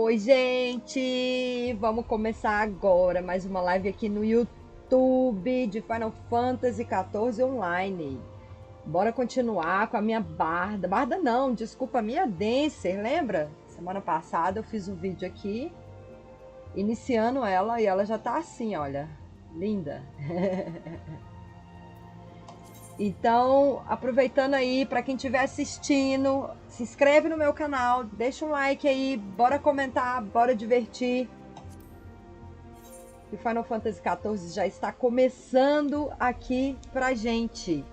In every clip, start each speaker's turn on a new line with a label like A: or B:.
A: Oi, gente! Vamos começar agora mais uma live aqui no YouTube de Final Fantasy XIV Online. Bora continuar com a minha barda. Barda não, desculpa, a minha dancer, lembra? Semana passada eu fiz um vídeo aqui iniciando ela e ela já tá assim, olha, linda. Então, aproveitando aí, para quem estiver assistindo, se inscreve no meu canal, deixa um like aí, bora comentar, bora divertir. E Final Fantasy XIV já está começando aqui pra gente.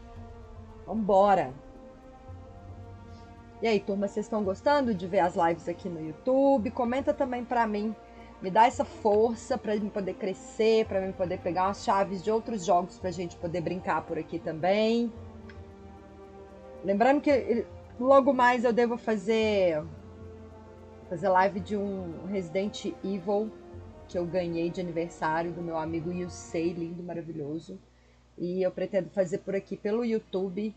A: Vambora! E aí, turma, vocês estão gostando de ver as lives aqui no YouTube? Comenta também pra mim. Me dá essa força pra mim poder crescer, pra mim poder pegar umas chaves de outros jogos pra gente poder brincar por aqui também. Lembrando que logo mais eu devo fazer live de um Resident Evil que eu ganhei de aniversário do meu amigo Yusei, lindo, maravilhoso. E eu pretendo fazer por aqui pelo YouTube.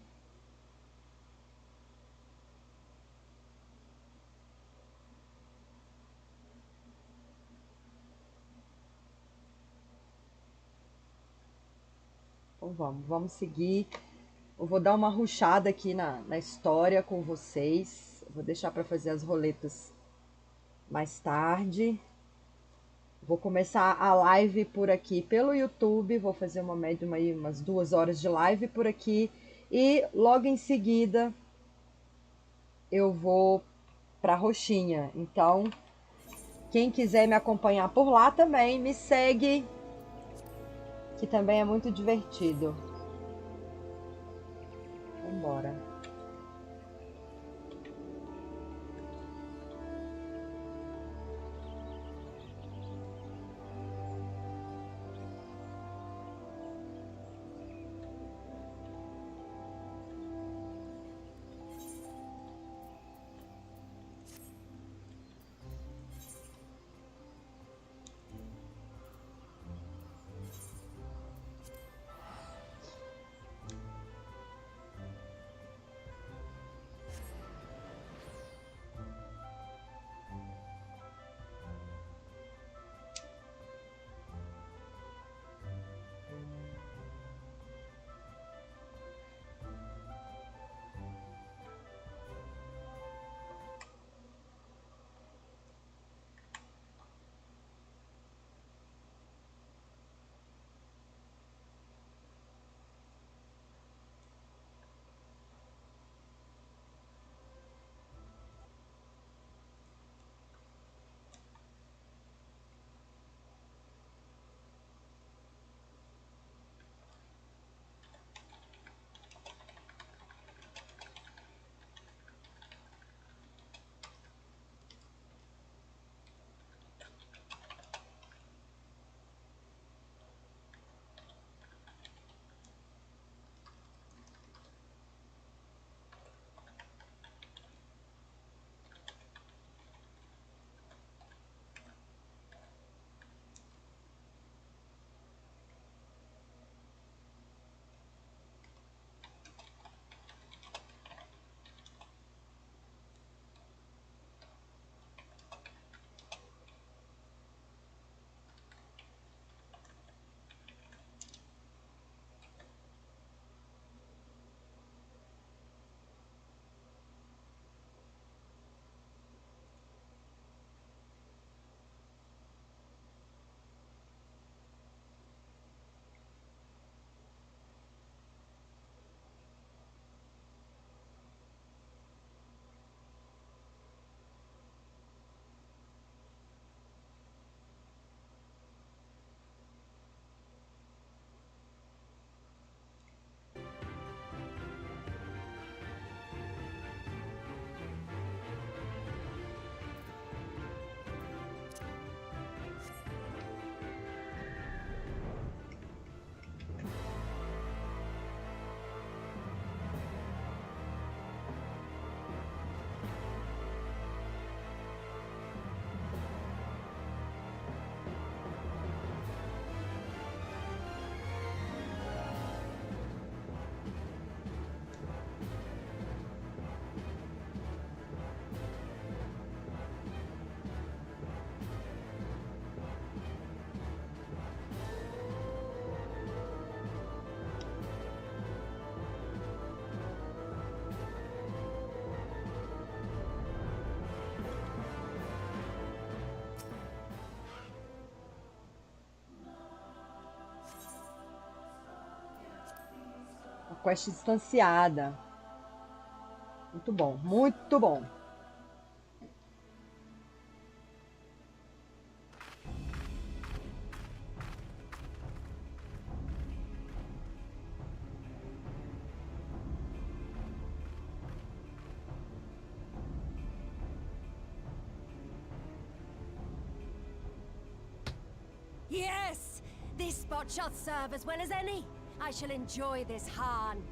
A: Então vamos seguir. Eu vou dar uma rushada aqui na história com vocês. Eu vou deixar para fazer as roletas mais tarde. Vou começar a live por aqui pelo YouTube. Vou fazer uma média aí, umas 2 horas de live por aqui. E logo em seguida eu vou para Roxinha. Então, quem quiser me acompanhar por lá também, me segue, que também é muito divertido. Vambora. quest instanciada. Muito bom, muito bom.
B: Yes! This spot shall serve as well as any. I shall enjoy this harn.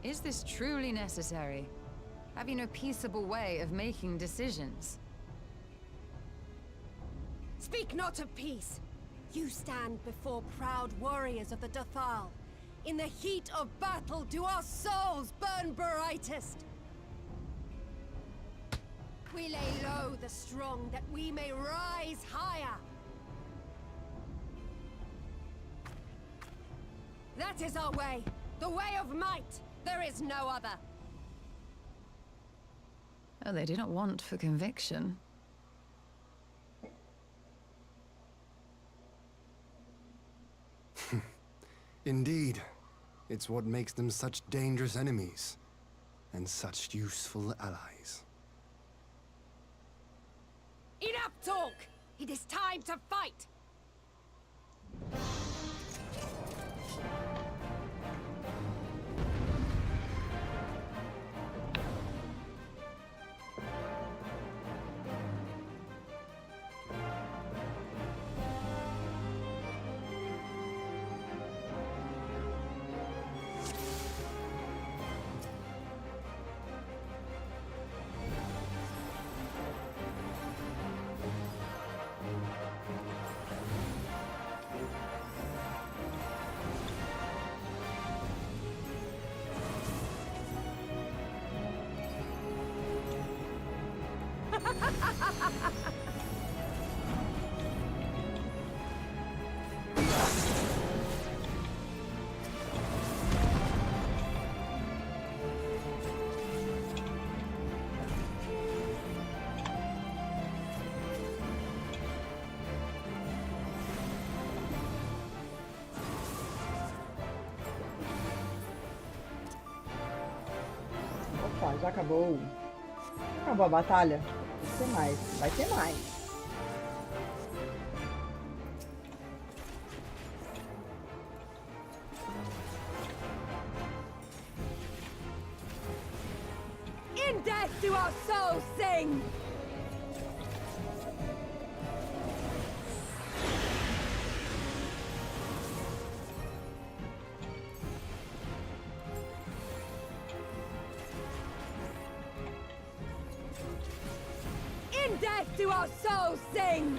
C: Is this truly necessary? Have you no peaceable way of making decisions?
B: Speak not of peace. You stand before proud warriors of the Dathal. In the heat of battle do our souls burn brightest. We lay low the strong that we may rise higher. That is our way, the way of might. There is no other.
C: Oh, they do not want for conviction.
D: Indeed. It's what makes them such dangerous enemies, and such useful allies.
B: Enough talk! It is time to fight!
A: Opa, já acabou. Acabou a batalha? Vai ter mais, vai ter mais.
B: In death do our souls sing! In death do our souls sing!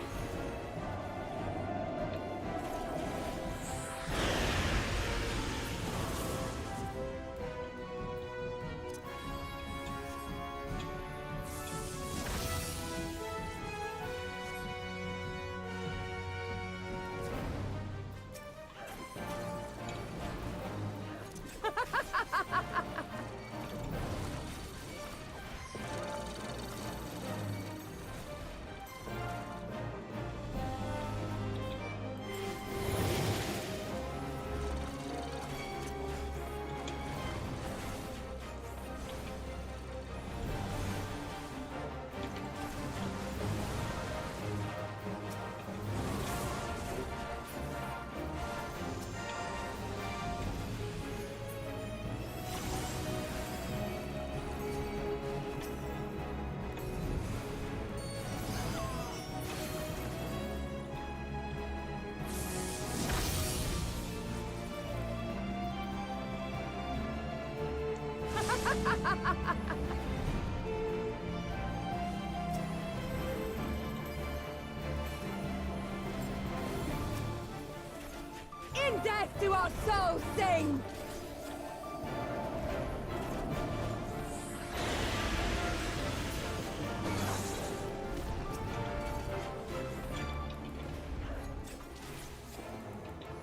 B: In death do our souls sing!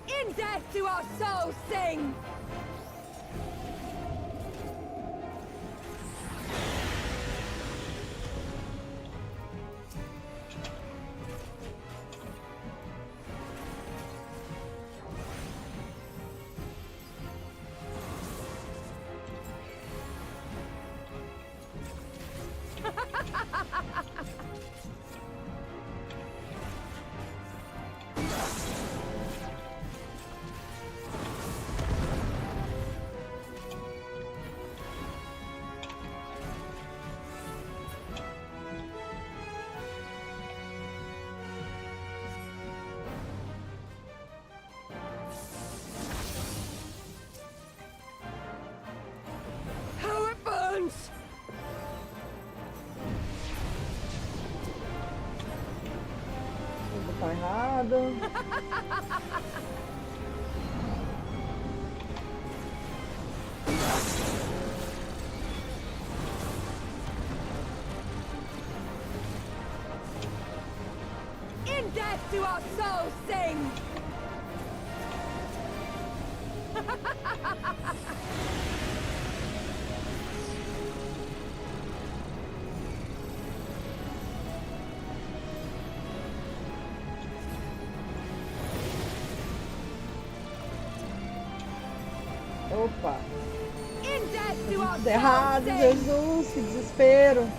B: In death do our souls sing!
A: botão errado.
B: In death do our souls sing!
A: Opa!
B: In death do our
A: Tudo errado,
B: souls sing!
A: Jesus, que desespero!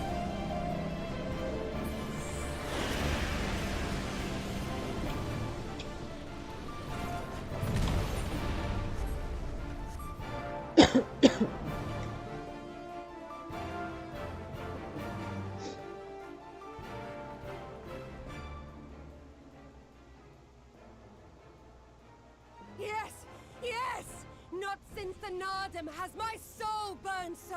B: Yes, yes! Not since the Nardum has my soul burned so!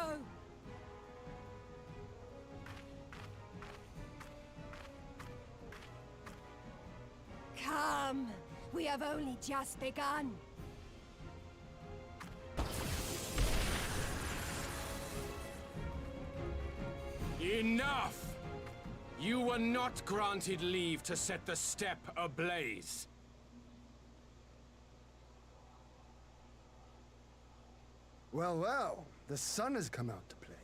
B: Come, we have only just begun.
E: Enough! You were not granted leave to set the steppe ablaze.
D: Well, well, the sun has come out to play.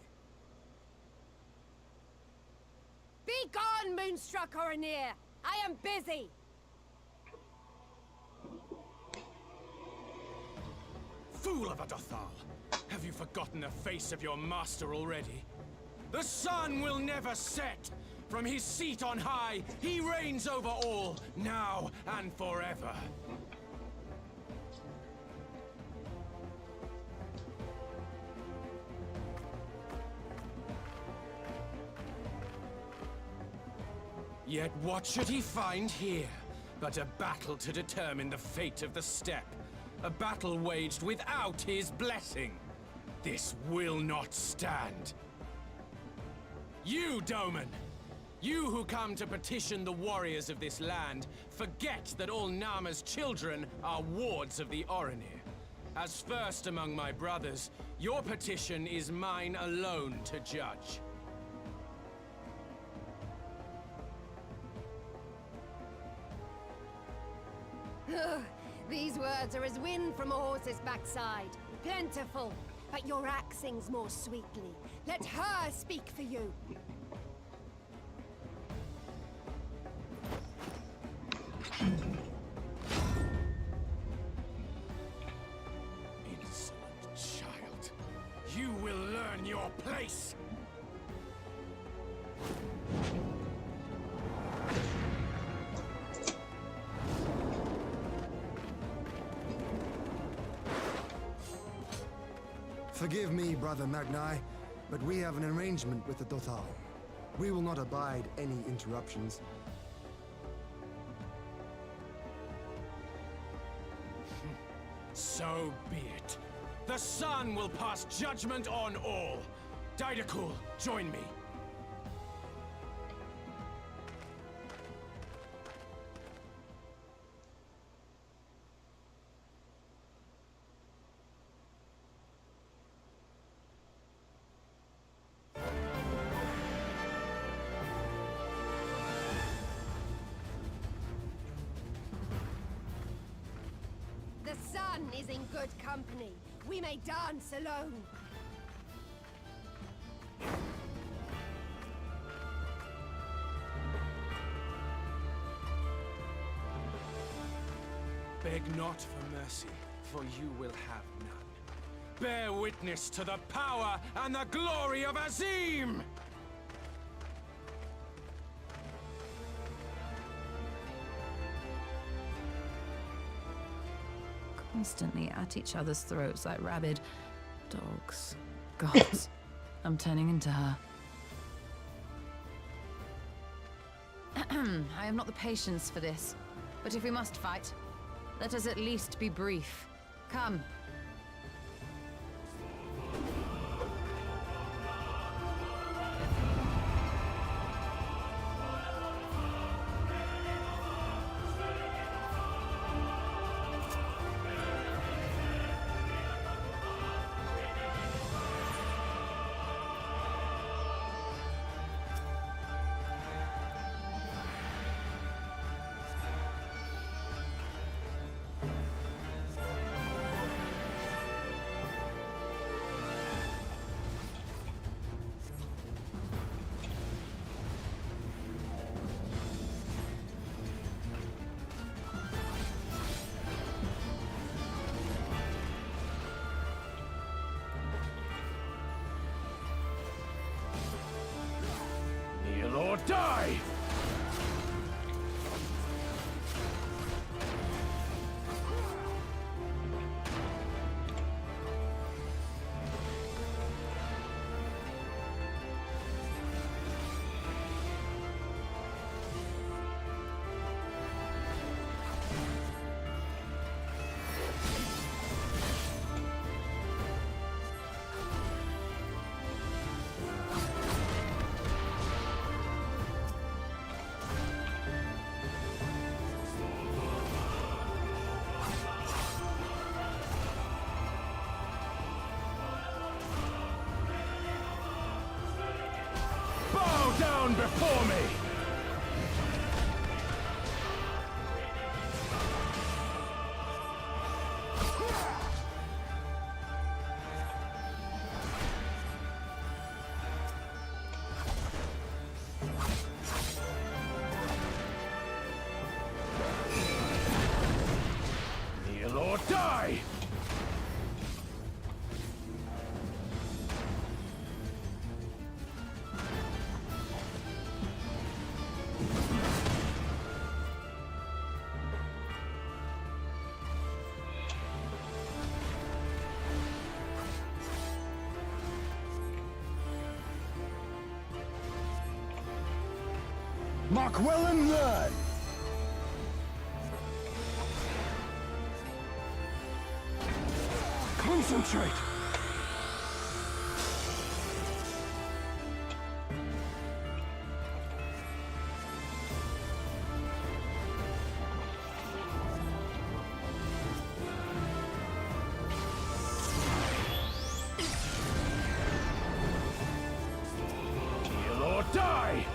B: Be gone, Moonstruck Oranir! I am busy!
E: Fool of a Dothal! Have you forgotten the face of your master already? The sun will never set! From his seat on high, he reigns over all, now and forever. Yet what should he find here but a battle to determine the fate of the steppe? A battle waged without his blessing. This will not stand. You, Doman! You who come to petition the warriors of this land, forget that all Nama's children are wards of the Oranir. As first among my brothers, your petition is mine alone to judge.
B: These words are as wind from a horse's backside. Plentiful, but your axe sings more sweetly. Let her speak for you.
E: Insolent child. You will learn your place!
D: Forgive me, Brother Magni, but we have an arrangement with the Dothal. We will not abide any interruptions.
E: So be it. The sun will pass judgment on all. Didakul, join me.
B: The sun is in good company. We may dance alone.
E: Beg not for mercy, for you will have none. Bear witness to the power and the glory of Azim!
C: Constantly at each other's throats like rabid dogs. God, I'm turning into her. I have not the patience for this, but if we must fight, let us at least be brief. Come.
E: down before me! Kneel or die!
D: Mark well and learn! Concentrate!
E: Kneel or die!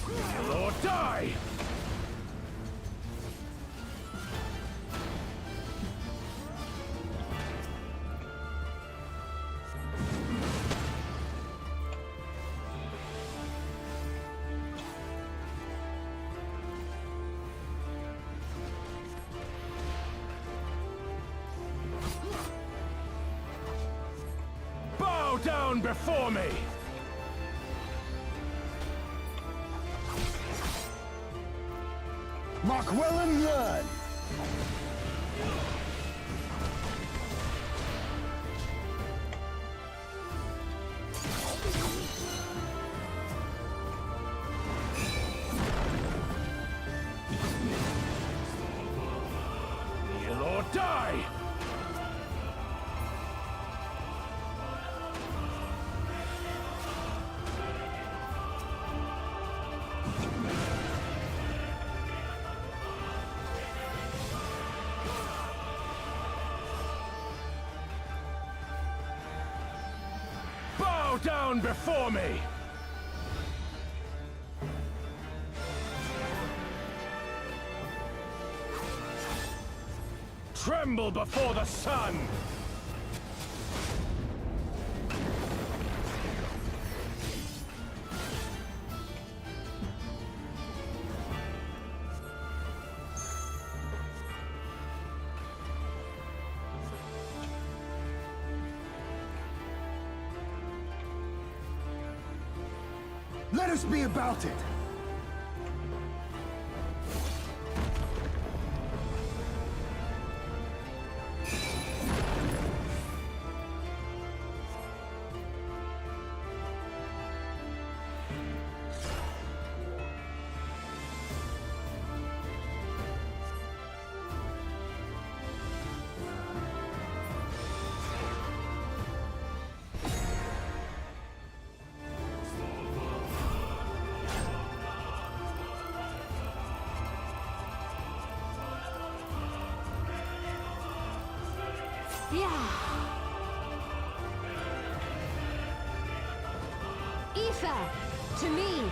E: Kneel or die! Bow down before me!
D: Mark well and learn!
E: Kneel or die! Bow down before me! Tremble before the sun!
D: Let us be about it!
B: Yeah. Ether, to me.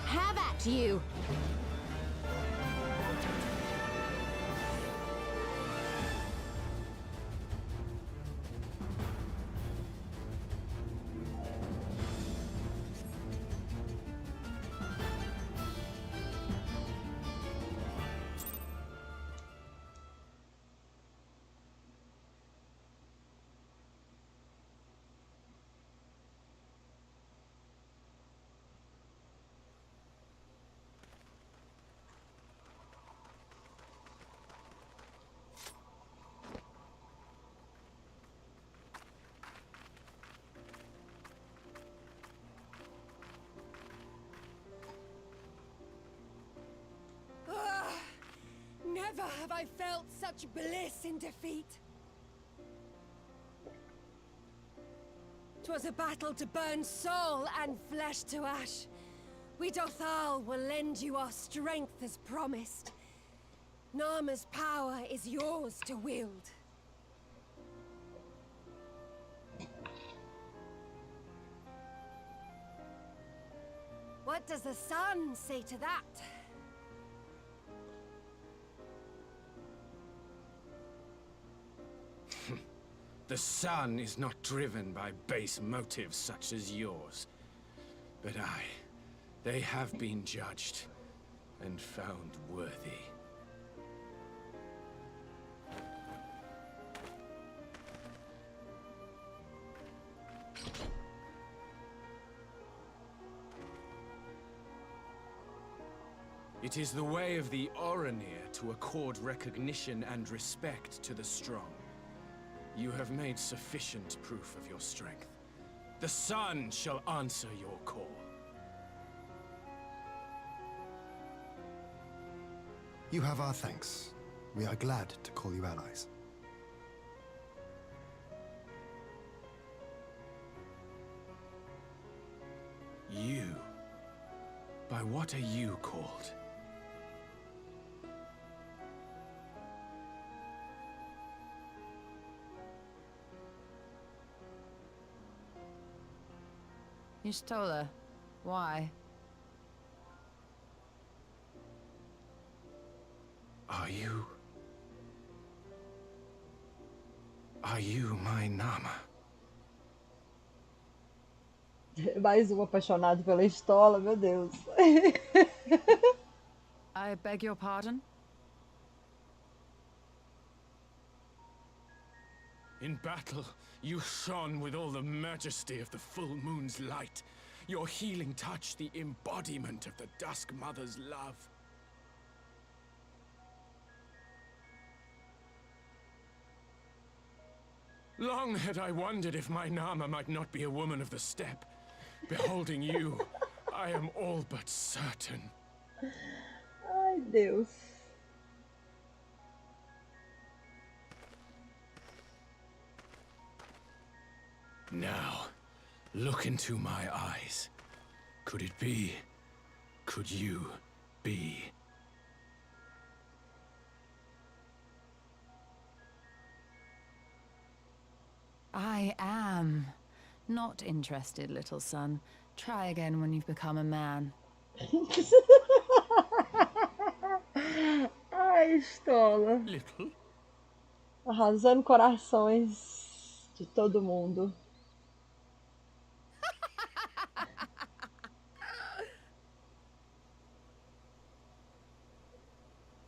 B: Have at you. have I felt such bliss in defeat. 'Twas a battle to burn soul and flesh to ash. We Dothal will lend you our strength as promised. Nama's power is yours to wield. What does the sun say to that?
E: The sun is not driven by base motives such as yours. But they have been judged and found worthy. It is the way of the Oranir to accord recognition and respect to the strong. You have made sufficient proof of your strength. The sun shall answer your call.
D: You have our thanks. We are glad to call you allies.
E: You? By what are you called?
C: Ishtola, why?
E: Are you my Nama?
A: Mais um apaixonado pela Estola, meu Deus.
C: I beg your pardon?
E: In battle, you shone with all the majesty of the full moon's light. Your healing touch, the embodiment of the Dusk Mother's love. Long had I wondered if my Nama might not be a woman of the steppe. Beholding you, I am all but certain.
A: Ai, Deus.
E: Now, look into my eyes. Could it be? Could you be?
C: I am. Not interested, little son. Try again when you've become a man.
A: Ai, Estola.
E: Little?
A: Arrasando corações de todo mundo.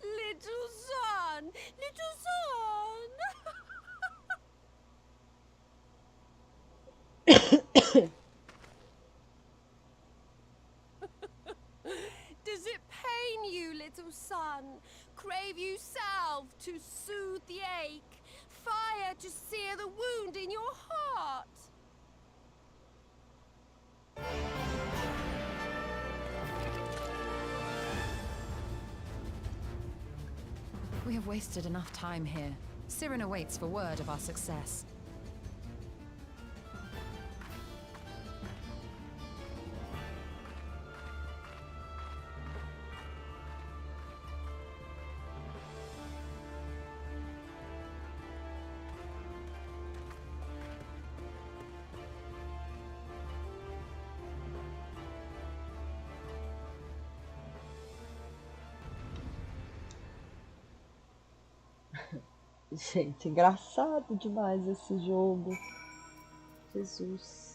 B: Little son! Little son! Does it pain you, little son? Crave you salve to soothe the ache? Fire to sear the wound in your heart?
C: We have wasted enough time here. Siren awaits for word of our success.
A: Gente, engraçado demais esse jogo. Jesus.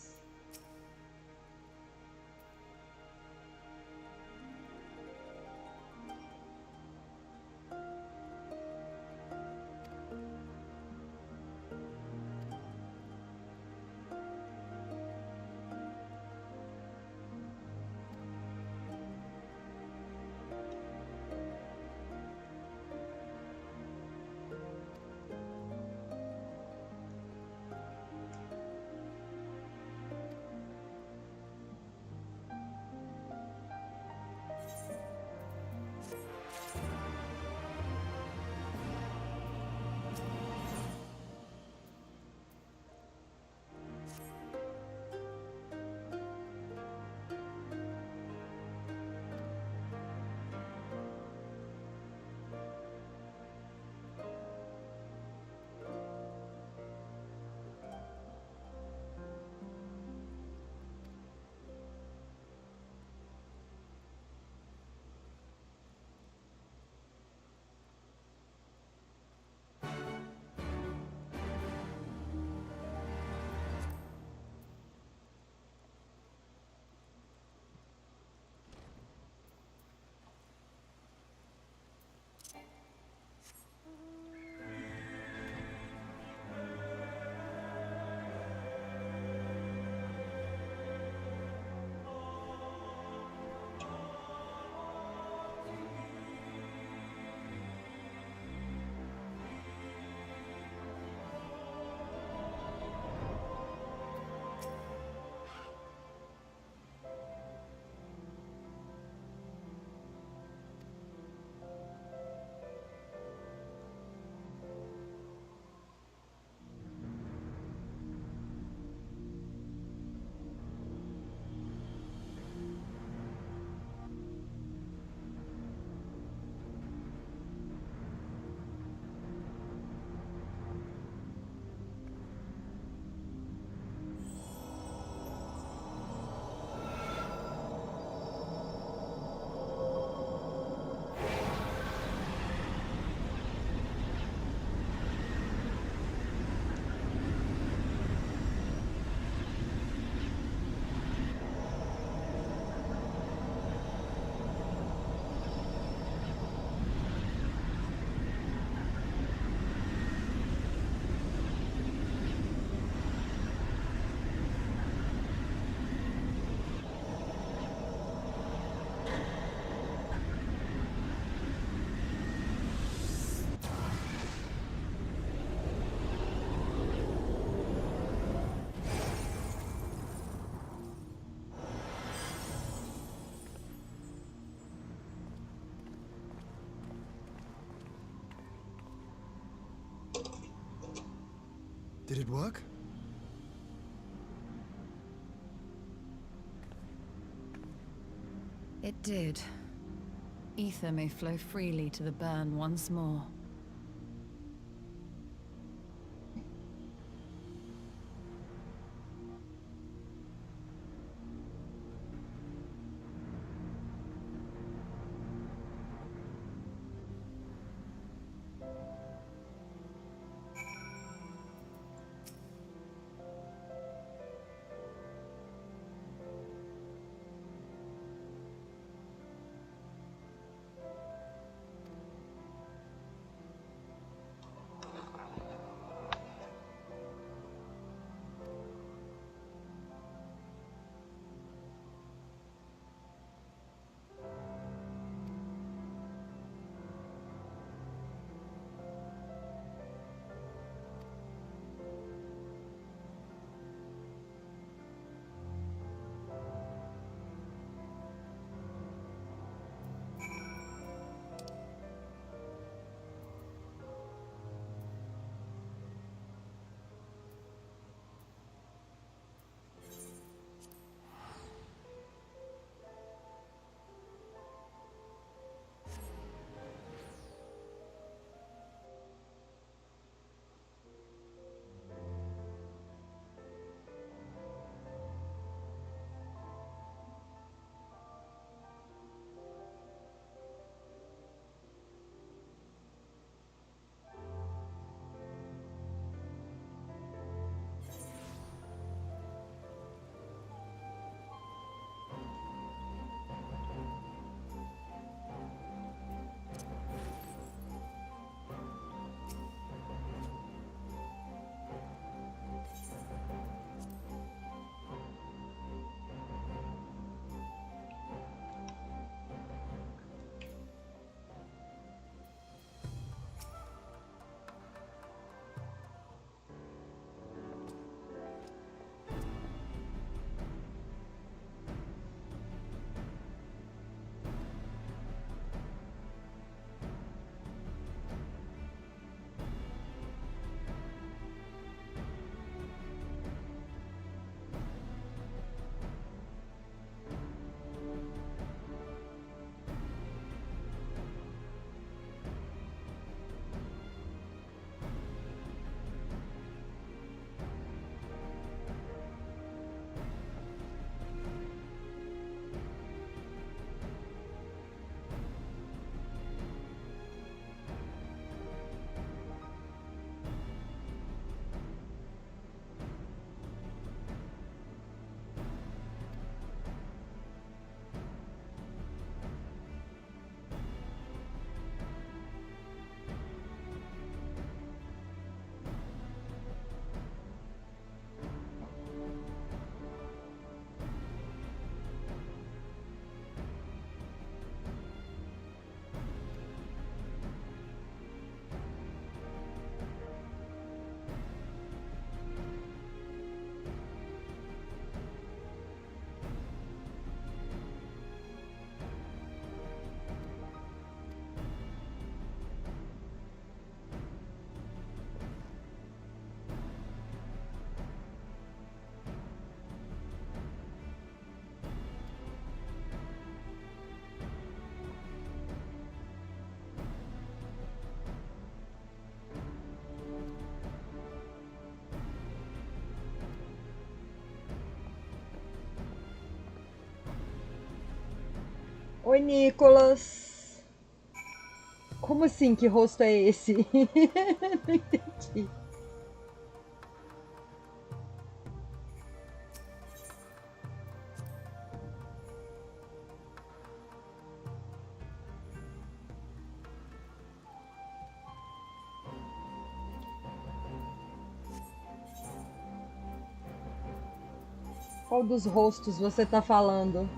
D: Did it work?
C: It did. Ether may flow freely to the burn once more.
A: Oi, Nicolas. Como assim? Que rosto é esse? Não entendi. Qual dos rostos você tá falando?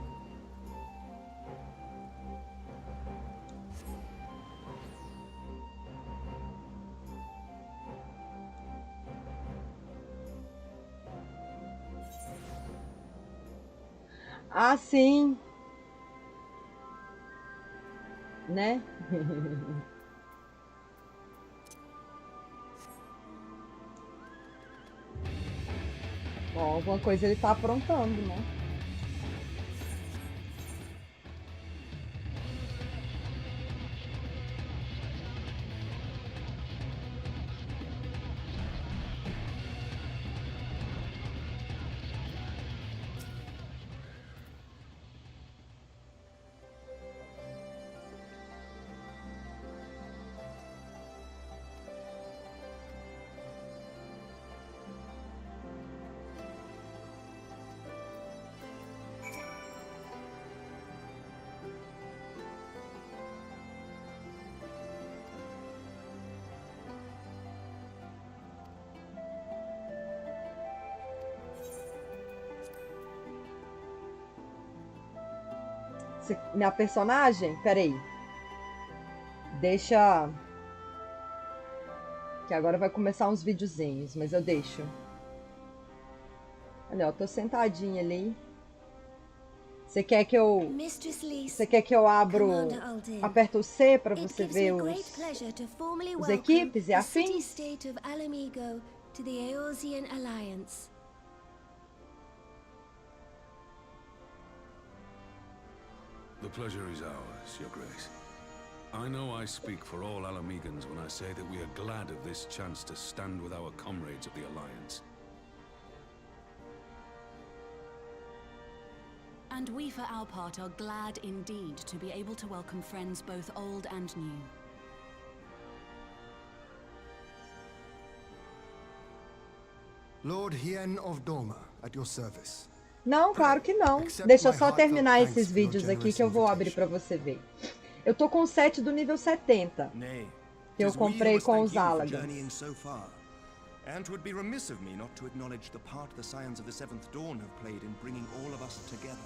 A: Ah, sim, né? Bom, alguma coisa ele tá aprontando, né? Minha personagem? Peraí. Deixa... Que agora vai começar uns videozinhos, mas eu deixo. Olha, eu tô sentadinha ali. Você quer que eu... Você quer que eu abro... Aperto o C para você ver os equipes e afins?
F: The pleasure is ours, Your Grace. I know I speak for all Alamegans when I say that we are glad of this chance to stand with our comrades of the Alliance.
G: And we, for our part, are glad indeed to be able to welcome friends both old and new.
D: Lord Hien of Doma, at your service.
A: Não, claro que não. Deixa eu só terminar esses vídeos aqui que eu vou abrir para você ver. Eu tô com o set do nível 70. Que eu comprei com os Alagans.
H: And 'twould be remiss of me not to acknowledge the part the Scions of the Seventh Dawn have played in bringing all of us together.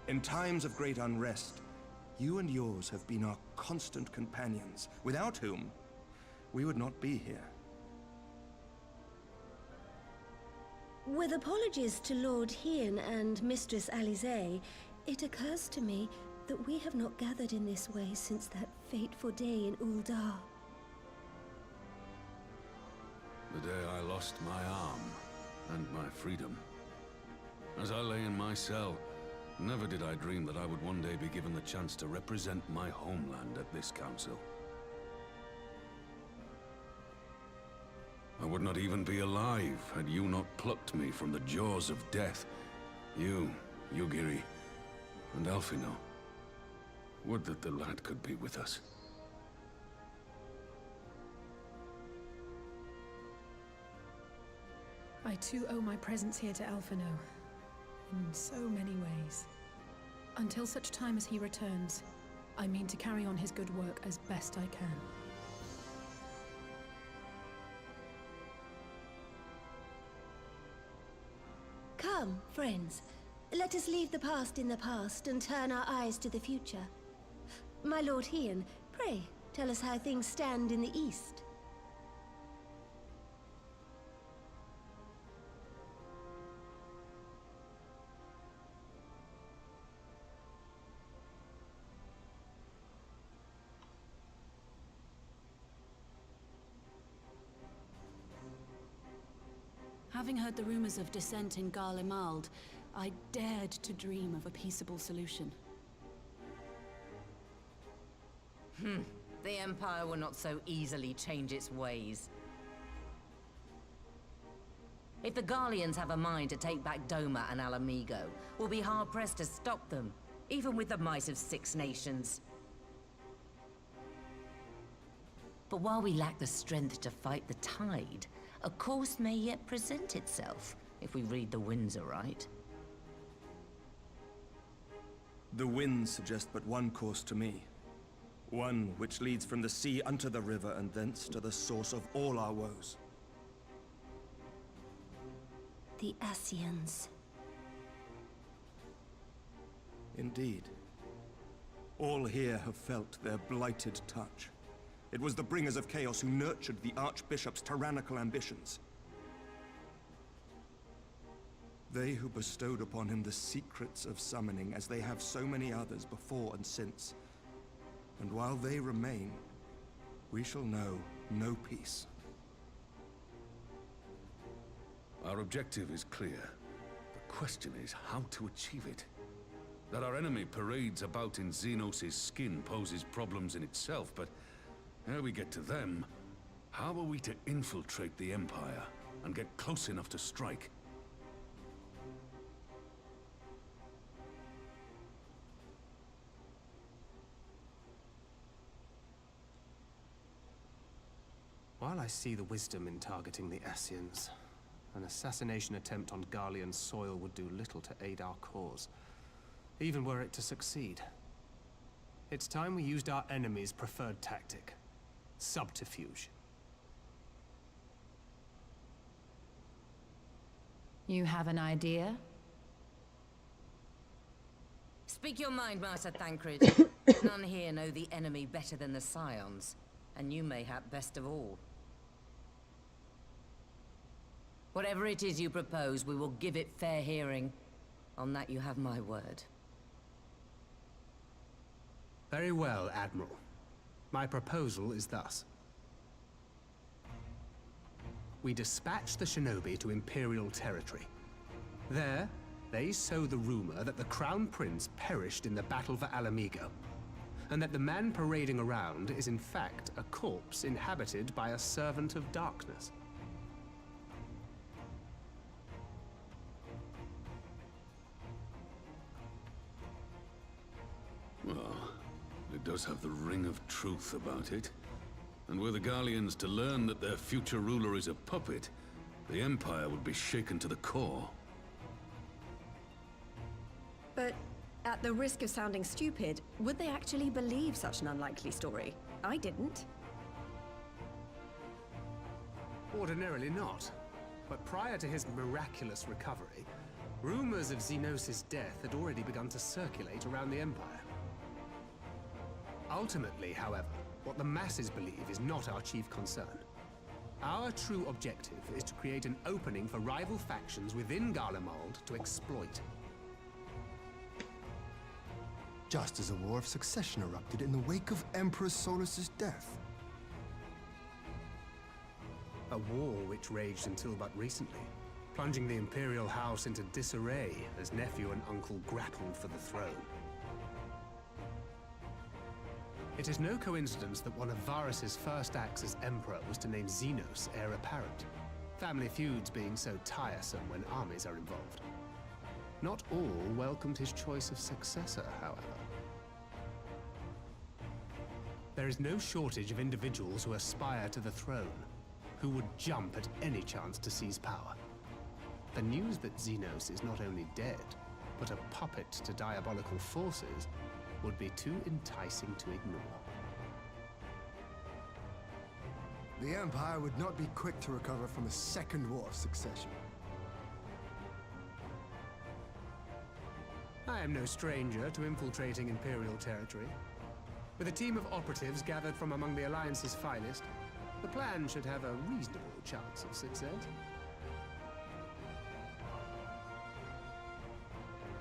H: In times of great unrest, you and yours have been our constant companions, without whom we would not be here.
I: With apologies to Lord Hien and Mistress Alize, it occurs to me that we have not gathered in this way since that fateful day in Uldar.
F: The day I lost my arm and my freedom. As I lay in my cell, never did I dream that I would one day be given the chance to represent my homeland at this council. I would not even be alive had you not plucked me from the jaws of death. You, Yugiri, and Alfino. Would that the lad could be with us.
C: I too owe my presence here to Alfino, in so many ways. Until such time as he returns, I mean to carry on his good work as best I can.
I: Come, friends. Let us leave the past in the past and turn our eyes to the future. My Lord Hien, pray, tell us how things stand in the East.
G: Having heard the rumors of dissent in Garlemald, I dared to dream of a peaceable solution.
J: The Empire will not so easily change its ways. If the Garleans have a mind to take back Doma and Alamigo, we'll be hard-pressed to stop them, even with the might of 6 nations. But while we lack the strength to fight the tide, a course may yet present itself, if we read the winds aright.
H: The winds suggest but one course to me. One which leads from the sea unto the river and thence to the source of all our woes.
I: The Ascians.
H: Indeed. All here have felt their blighted touch. It was the bringers of chaos who nurtured the Archbishop's tyrannical ambitions. They who bestowed upon him the secrets of summoning, as they have so many others before and since. And while they remain, we shall know no peace.
F: Our objective is clear. The question is how to achieve it. That our enemy parades about in Xenos' skin poses problems in itself, but ere we get to them, how are we to infiltrate the Empire and get close enough to strike?
K: While I see the wisdom in targeting the Ascians, an assassination attempt on Garlean soil would do little to aid our cause, even were it to succeed. It's time we used our enemy's preferred tactic: subterfuge.
J: You have an idea? Speak your mind, Master Thancred. None here know the enemy better than the Scions, and you mayhap best of all. Whatever it is you propose, we will give it fair hearing. On that you have my word.
K: Very well, Admiral. My proposal is thus. We dispatch the shinobi to Imperial territory. There, they sow the rumor that the Crown Prince perished in the battle for Alamigo, and that the man parading around is in fact a corpse inhabited by a servant of darkness.
F: Well, it does have the ring of truth about it. And were the Garleans to learn that their future ruler is a puppet, the Empire would be shaken to the core.
L: But at the risk of sounding stupid, would they actually believe such an unlikely story? I didn't.
K: Ordinarily not. But prior to his miraculous recovery, rumors of Xenos' death had already begun to circulate around the Empire. Ultimately, however, what the masses believe is not our chief concern. Our true objective is to create an opening for rival factions within Garlemald to exploit.
D: Just as a war of succession erupted in the wake of Emperor Solus's death.
K: A war which raged until but recently, plunging the Imperial House into disarray as nephew and uncle grappled for the throne. It is no coincidence that one of Varus's first acts as Emperor was to name Xenos heir apparent, family feuds being so tiresome when armies are involved. Not all welcomed his choice of successor, however. There is no shortage of individuals who aspire to the throne, who would jump at any chance to seize power. The news that Xenos is not only dead, but a puppet to diabolical forces would be too enticing to ignore.
D: The Empire would not be quick to recover from a second war of succession.
K: I am no stranger to infiltrating Imperial territory. With a team of operatives gathered from among the Alliance's finest, the plan should have a reasonable chance of success.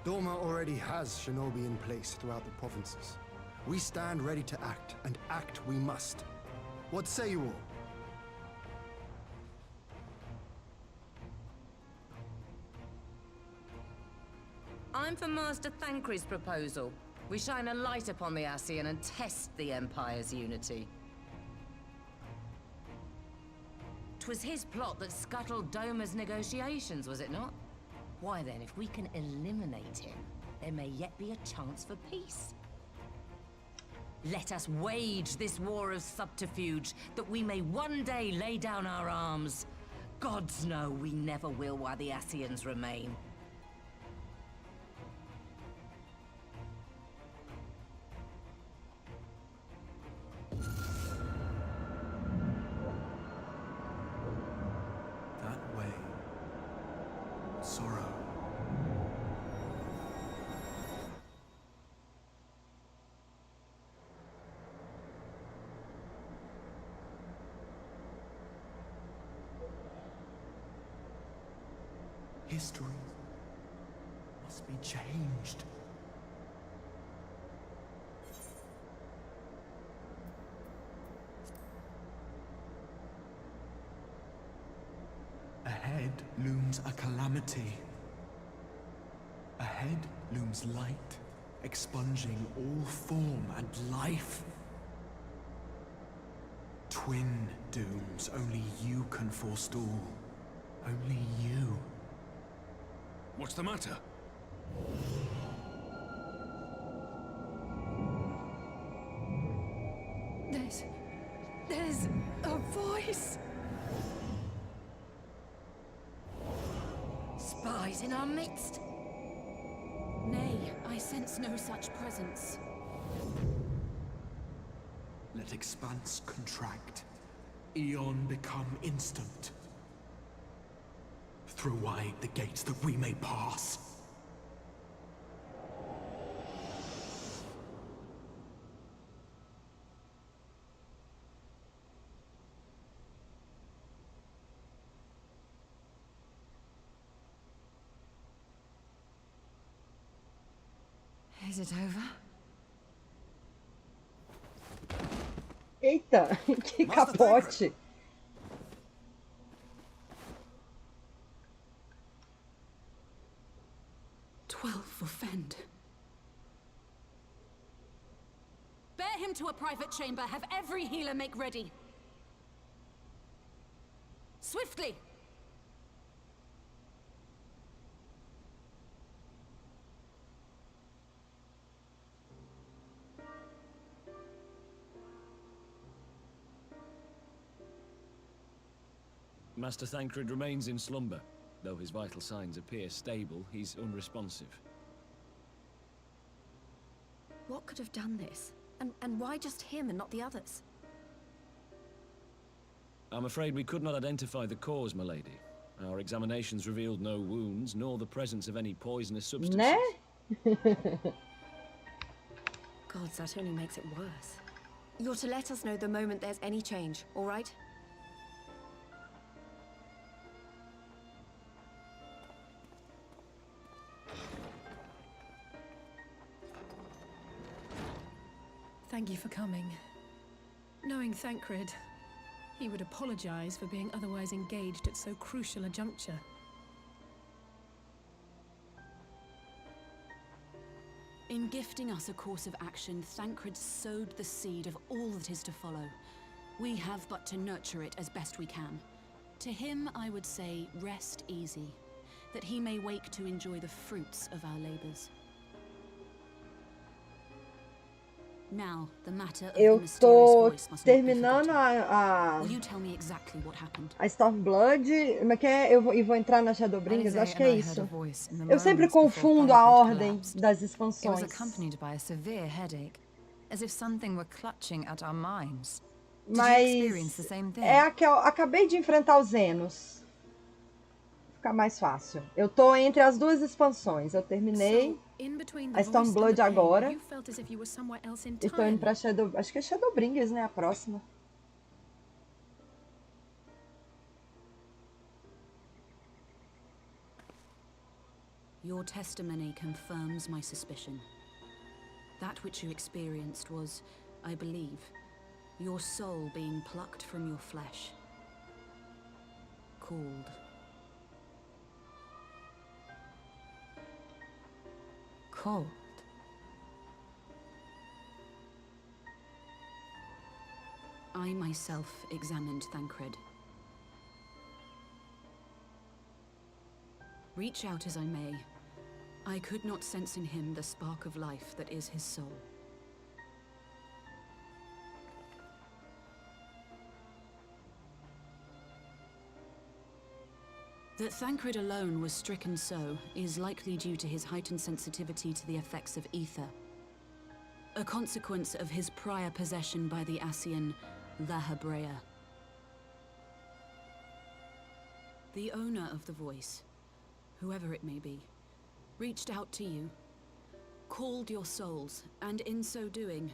D: Doma already has shinobi in place throughout the provinces. We stand ready to act, and act we must. What say you all?
J: I'm for Master Thancred's proposal. We shine a light upon the Ascian and test the Empire's unity. 'Twas his plot that scuttled Doma's negotiations, was it not? Why then, if we can eliminate him, there may yet be a chance for peace. Let us wage this war of subterfuge, that we may one day lay down our arms. Gods know we never will while the Ascians remain.
H: That way. Sorrow. History must be changed. Ahead
M: looms a calamity. Ahead looms light, expunging all form and life. Twin dooms only you can forestall. Only you.
F: What's the matter?
B: There's a voice. Spies in our midst.
G: Nay, I sense no such presence.
M: Let expanse contract. Eon become instant. Throw wide the gates that we may pass.
B: Is it over?
A: Eita, que capote!
G: For Fend. Bear him to a private chamber. Have every healer make ready. Swiftly!
N: Master Thancred remains in slumber. Though his vital signs appear stable, he's unresponsive.
L: What could have done this? And why just him and not the others?
N: I'm afraid we could not identify the cause, my lady. Our examinations revealed no wounds, nor the presence of any poisonous substances.
A: Né?
L: Gods, that only makes it worse. You're to let us know the moment there's any change, all right?
C: Thank you for coming. Knowing Thancred, he would apologize for being otherwise engaged at so crucial a juncture.
G: In gifting us a course of action, Thancred sowed the seed of all that is to follow. We have but to nurture it as best we can. To him, I would say, rest easy, that he may wake to enjoy the fruits of our labors. Now, the matter of the mysterious voice must not be
A: terminando
G: forgotten. Will you tell me exactly what happened?
A: a Stormblood, mas eu vou entrar na Shadowbringers, acho que é isso. Eu sempre confundo a ordem das expansões.
O: It was accompanied by a severe headache, as if something were clutching at our minds. Did you experience the same thing?
A: É a que eu acabei de enfrentar os Zenos. Fica mais fácil. Eu tô entre as duas expansões. Eu terminei a Stormblood agora. E tô indo pra Shadow... Acho que é Shadowbringers, né? A próxima.
G: Your testimony confirms my suspicion. That which you experienced was, I believe, your soul being plucked from your flesh. Called.
O: Cold.
G: I myself examined Thancred. Reach out as I may, I could not sense in him the spark of life that is his soul. That Thancred alone was stricken so is likely due to his heightened sensitivity to the effects of ether. A consequence of his prior possession by the Ascian, La Hebrea. The owner of the voice, whoever it may be, reached out to you, called your souls, and in so doing,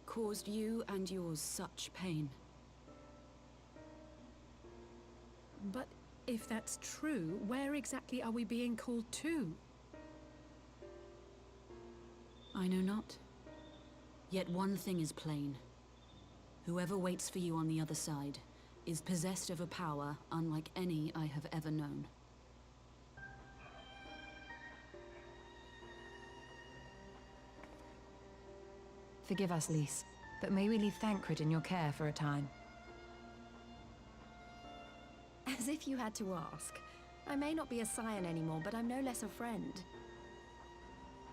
G: caused you and yours such pain.
C: But if that's true, where exactly are we being called to?
G: I know not. Yet one thing is plain. Whoever waits for you on the other side is possessed of a power unlike any I have ever known.
O: Forgive us, Lys, but may we leave Thancred in your care for a time?
L: As if you had to ask. I may not be a scion anymore, but I'm no less a friend.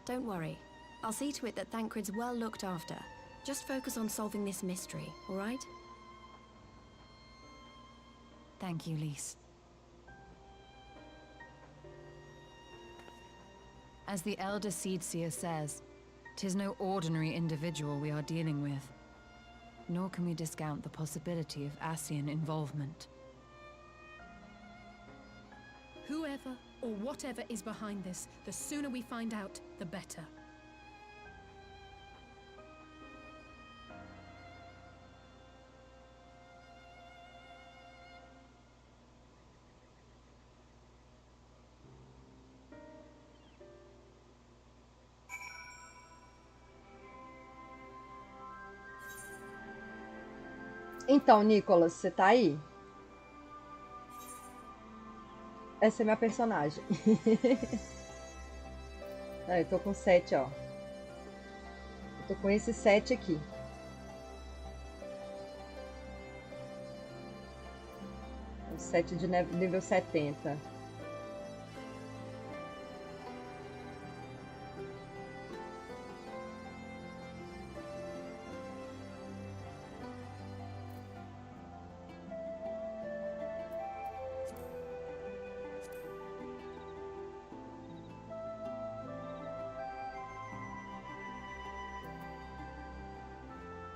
L: Don't worry. I'll see to it that Thancred's well looked after. Just focus on solving this mystery, all right?
O: Thank you, Lys. As the Elder Seedseer says, 'tis no ordinary individual we are dealing with. Nor can we discount the possibility of Ascian involvement.
C: Whoever or whatever is behind this, the sooner we find out, the better.
A: Então, Nicholas, você tá aí? Essa é minha personagem. Ah, eu tô com 7, ó. Eu tô com esse 7 aqui. O 7 de nível 70.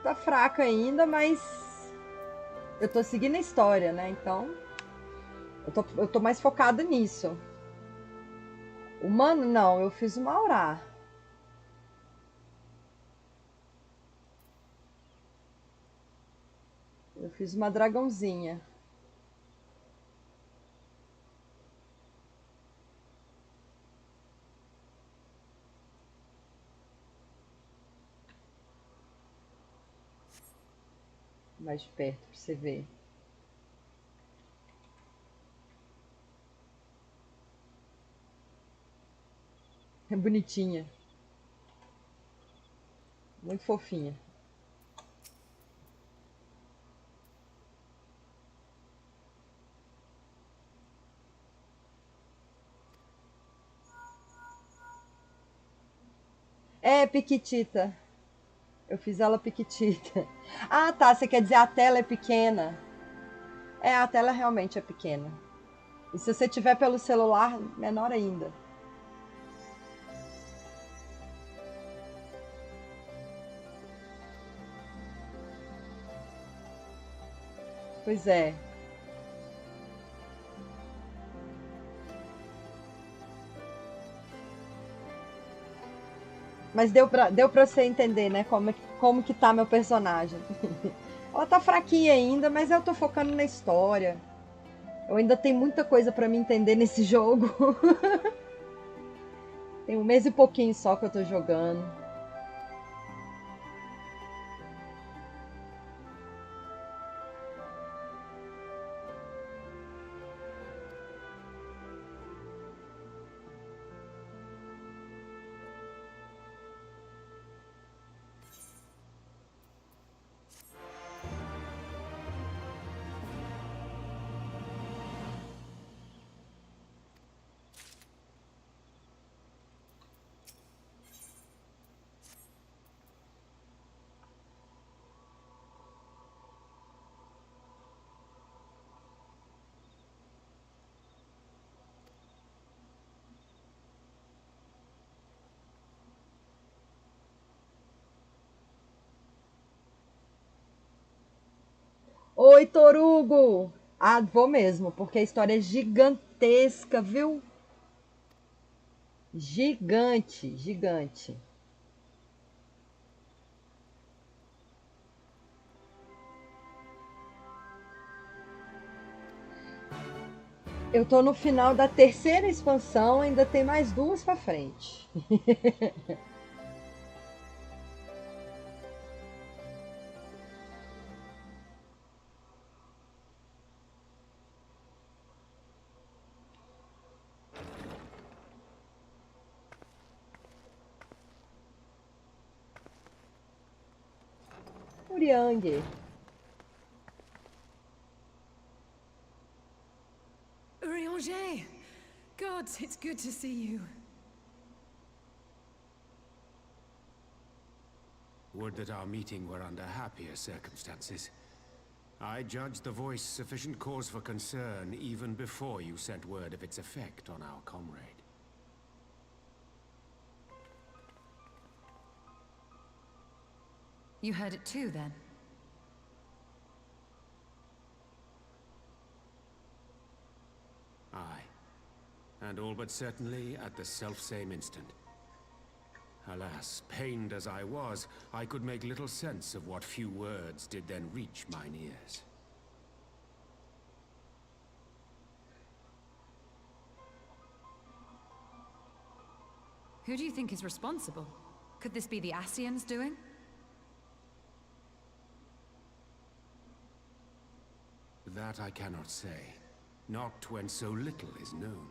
A: Tá fraca ainda, mas eu tô seguindo a história, né? Então, eu tô mais focada nisso. Humano, não. Eu fiz uma aurá. Eu fiz uma dragãozinha. Mais de perto pra você ver. É bonitinha. Muito fofinha. É, piquitita. Eu fiz ela piquitita. Ah, tá. Você quer dizer a tela é pequena. É, a tela realmente é pequena. E se você tiver pelo celular, menor ainda. Pois é. Mas deu pra você entender, né? Como que tá meu personagem. Ela tá fraquinha ainda, mas eu tô focando na história. Eu ainda tenho muita coisa pra me entender nesse jogo. Tem 1 mês e pouquinho só que eu tô jogando. Oi, Torugo! Ah, vou mesmo, porque a história é gigantesca, viu? Gigante, gigante. Eu tô no final da 3ª expansão, ainda tem mais 2 pra frente. Yang.
C: Urianger! Gods, it's good to see you.
K: Would that our meeting were under happier circumstances. I judged the voice sufficient cause for concern even before you sent word of its effect on our comrade.
O: You heard it too, then?
K: Aye. And all but certainly at the selfsame instant. Alas, pained as I was, I could make little sense of what few words did then reach mine ears.
O: Who do you think is responsible? Could this be the Ascians doing?
K: That I cannot say. Not when so little is known.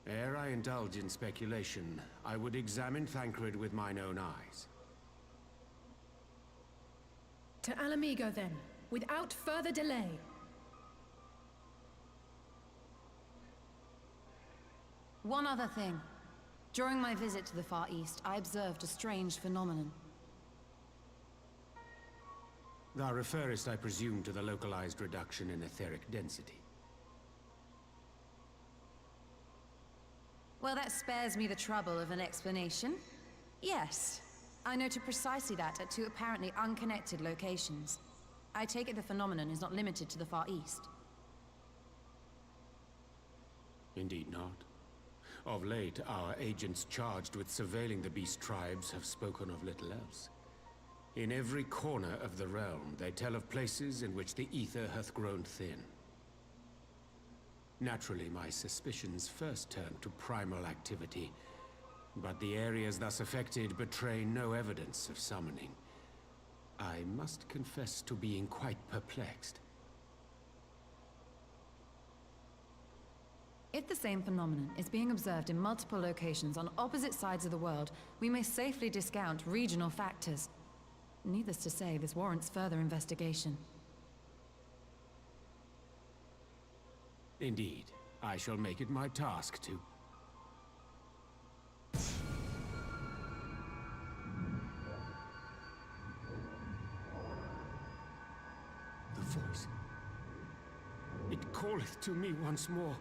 K: Ere I indulge in speculation, I would examine Thancred with mine own eyes.
C: To Alamigo, then, without further delay.
O: One other thing. During my visit to the Far East, I observed a strange phenomenon.
K: Thou referest, I presume, to the localized reduction in etheric density.
O: Well, that spares me the trouble of an explanation. Yes, I noted precisely that at two apparently unconnected locations. I take it the phenomenon is not limited to the Far East.
K: Indeed not. Of late, our agents charged with surveilling the beast tribes have spoken of little else. In every corner of the realm, they tell of places in which the ether hath grown thin. Naturally, my suspicions first turned to primal activity, but the areas thus affected betray no evidence of summoning. I must confess to being quite perplexed.
O: If the same phenomenon is being observed in multiple locations on opposite sides of the world, we may safely discount regional factors. Needless to say, this warrants further investigation.
K: Indeed, I shall make it my task to. The voice. It calleth to me once more.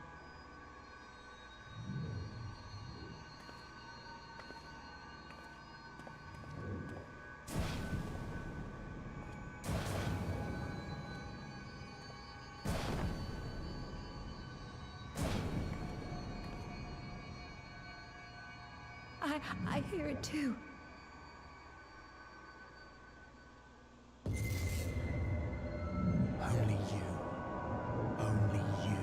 I: I hear it too.
M: Only you. Only you.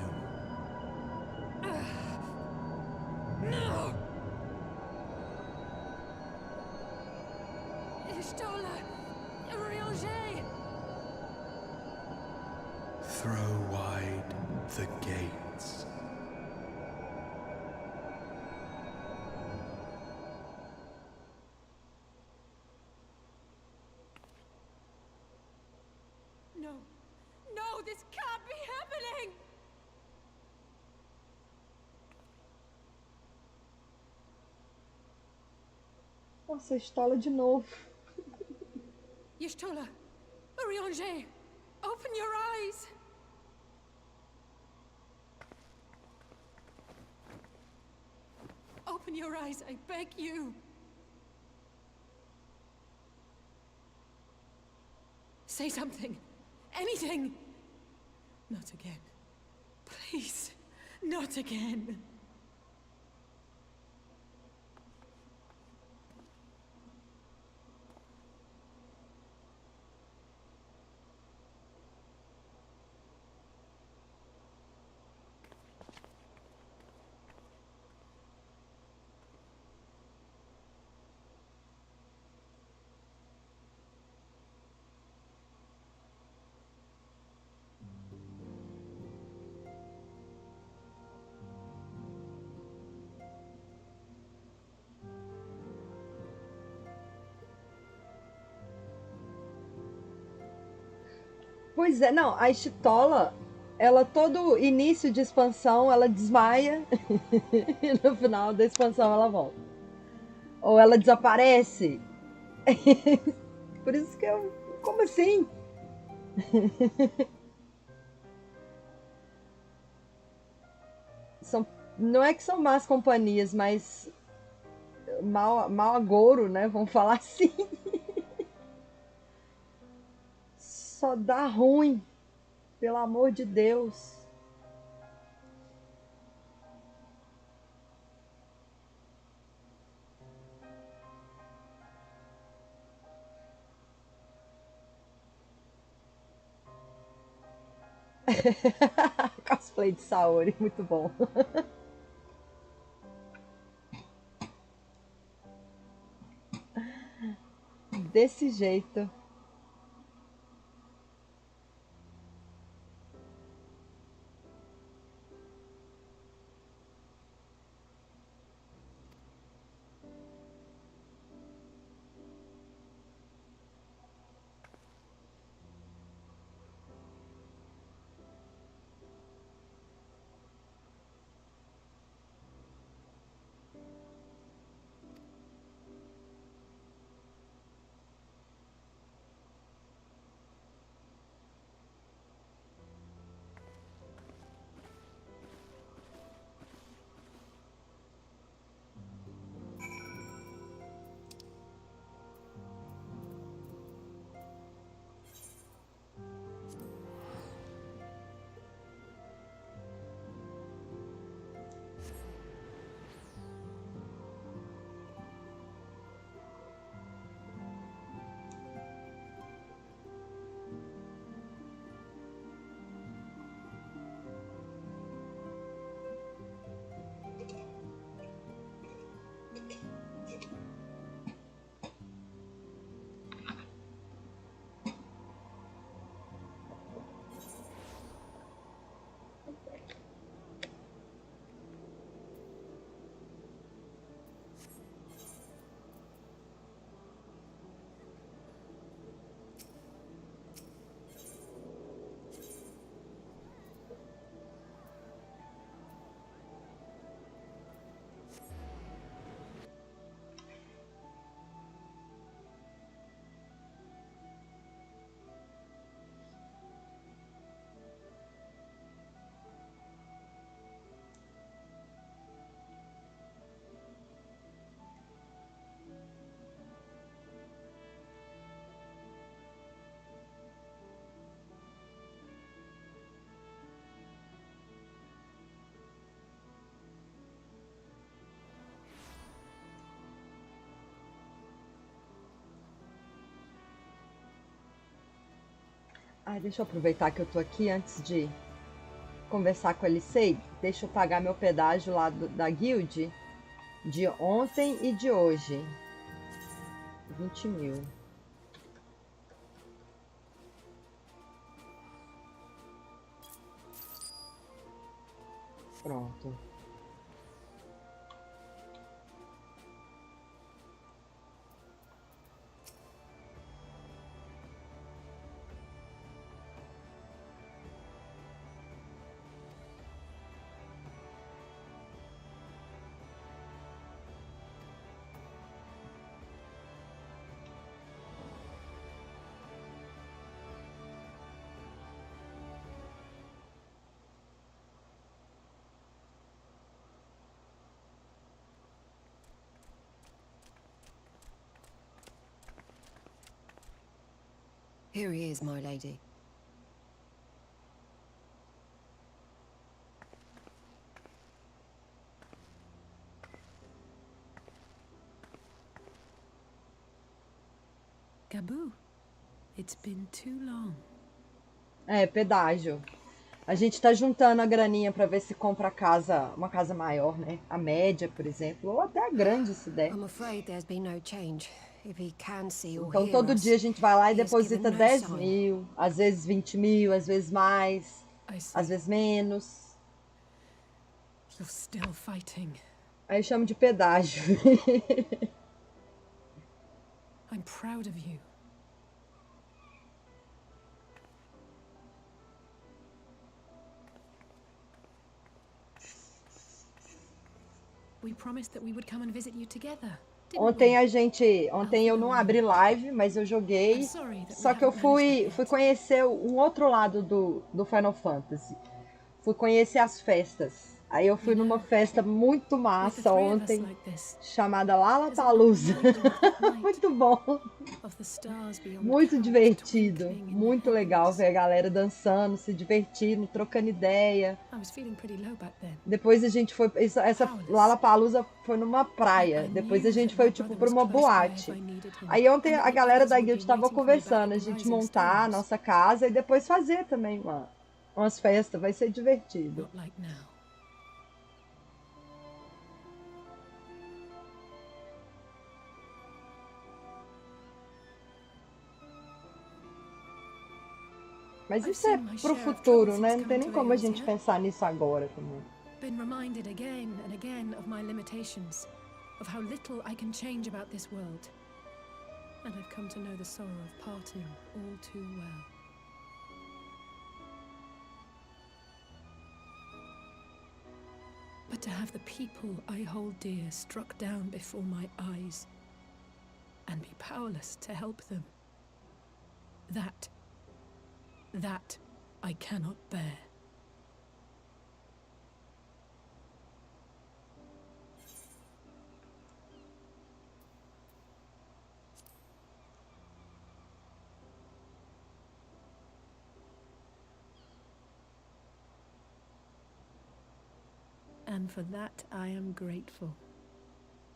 B: No! Ishtola! Urianger!
M: Throw wide the gates.
B: No! No, this can't be happening!
A: Nossa, estola de novo.
B: Y'shtola! Urianger! Open your eyes! Open your eyes, I beg you! Say something! Anything! Not again. Please, not again.
A: Pois é, não, a Chitola, ela todo início de expansão, ela desmaia e no final da expansão ela volta. Ou ela desaparece. Por isso que eu... Como assim? Não é que são más companhias, mas mal agouro, né? Vamos falar assim. Só dá ruim. Pelo amor de Deus. Cosplay de Saori, muito bom. Desse jeito. Deixa eu aproveitar que eu tô aqui antes de conversar com a Elisei. Deixa eu pagar meu pedágio lá da guild de ontem e de hoje. 20 mil. Pronto.
B: Here he is, my lady.
C: Gabu, it's been too long.
A: Pedágio. A gente tá juntando a graninha pra ver se compra casa, uma casa maior, né? A média, por exemplo, ou até a grande, se der.
B: I'm afraid there's been no change. If he can see or
A: Então
B: hear
A: todo
B: us,
A: dia a gente vai lá e
B: he has
A: deposita
B: given no
A: 10
B: sign.
A: mil, às vezes 20 mil, às vezes mais, às vezes menos.
C: You're still fighting.
A: Aí eu chamo de pedágio.
C: I'm proud of you. We promised that we would come and visit you together.
A: Ontem eu não abri live, mas eu joguei. Só que eu fui conhecer um outro lado do Final Fantasy. Fui conhecer as festas. Aí eu fui numa festa muito massa ontem, chamada Lollapalooza. Muito bom. Muito divertido. Muito legal ver a galera dançando, se divertindo, trocando ideia. Depois a gente foi... Essa Lollapalooza foi numa praia. Depois a gente foi, tipo, para uma boate. Aí ontem a galera da guild tava conversando, a gente montar a nossa casa e depois fazer também umas festas. Vai ser divertido. Mas isso é pro futuro, né? Não tem nem como a gente pensar nisso agora também.
C: Been reminded again and again of my limitations, of how little I can change about this world. And I've come to know the sorrow of parting all too well. But to have the people I hold dear struck down before my eyes, and be powerless to help them, that I cannot bear. And for that I am grateful.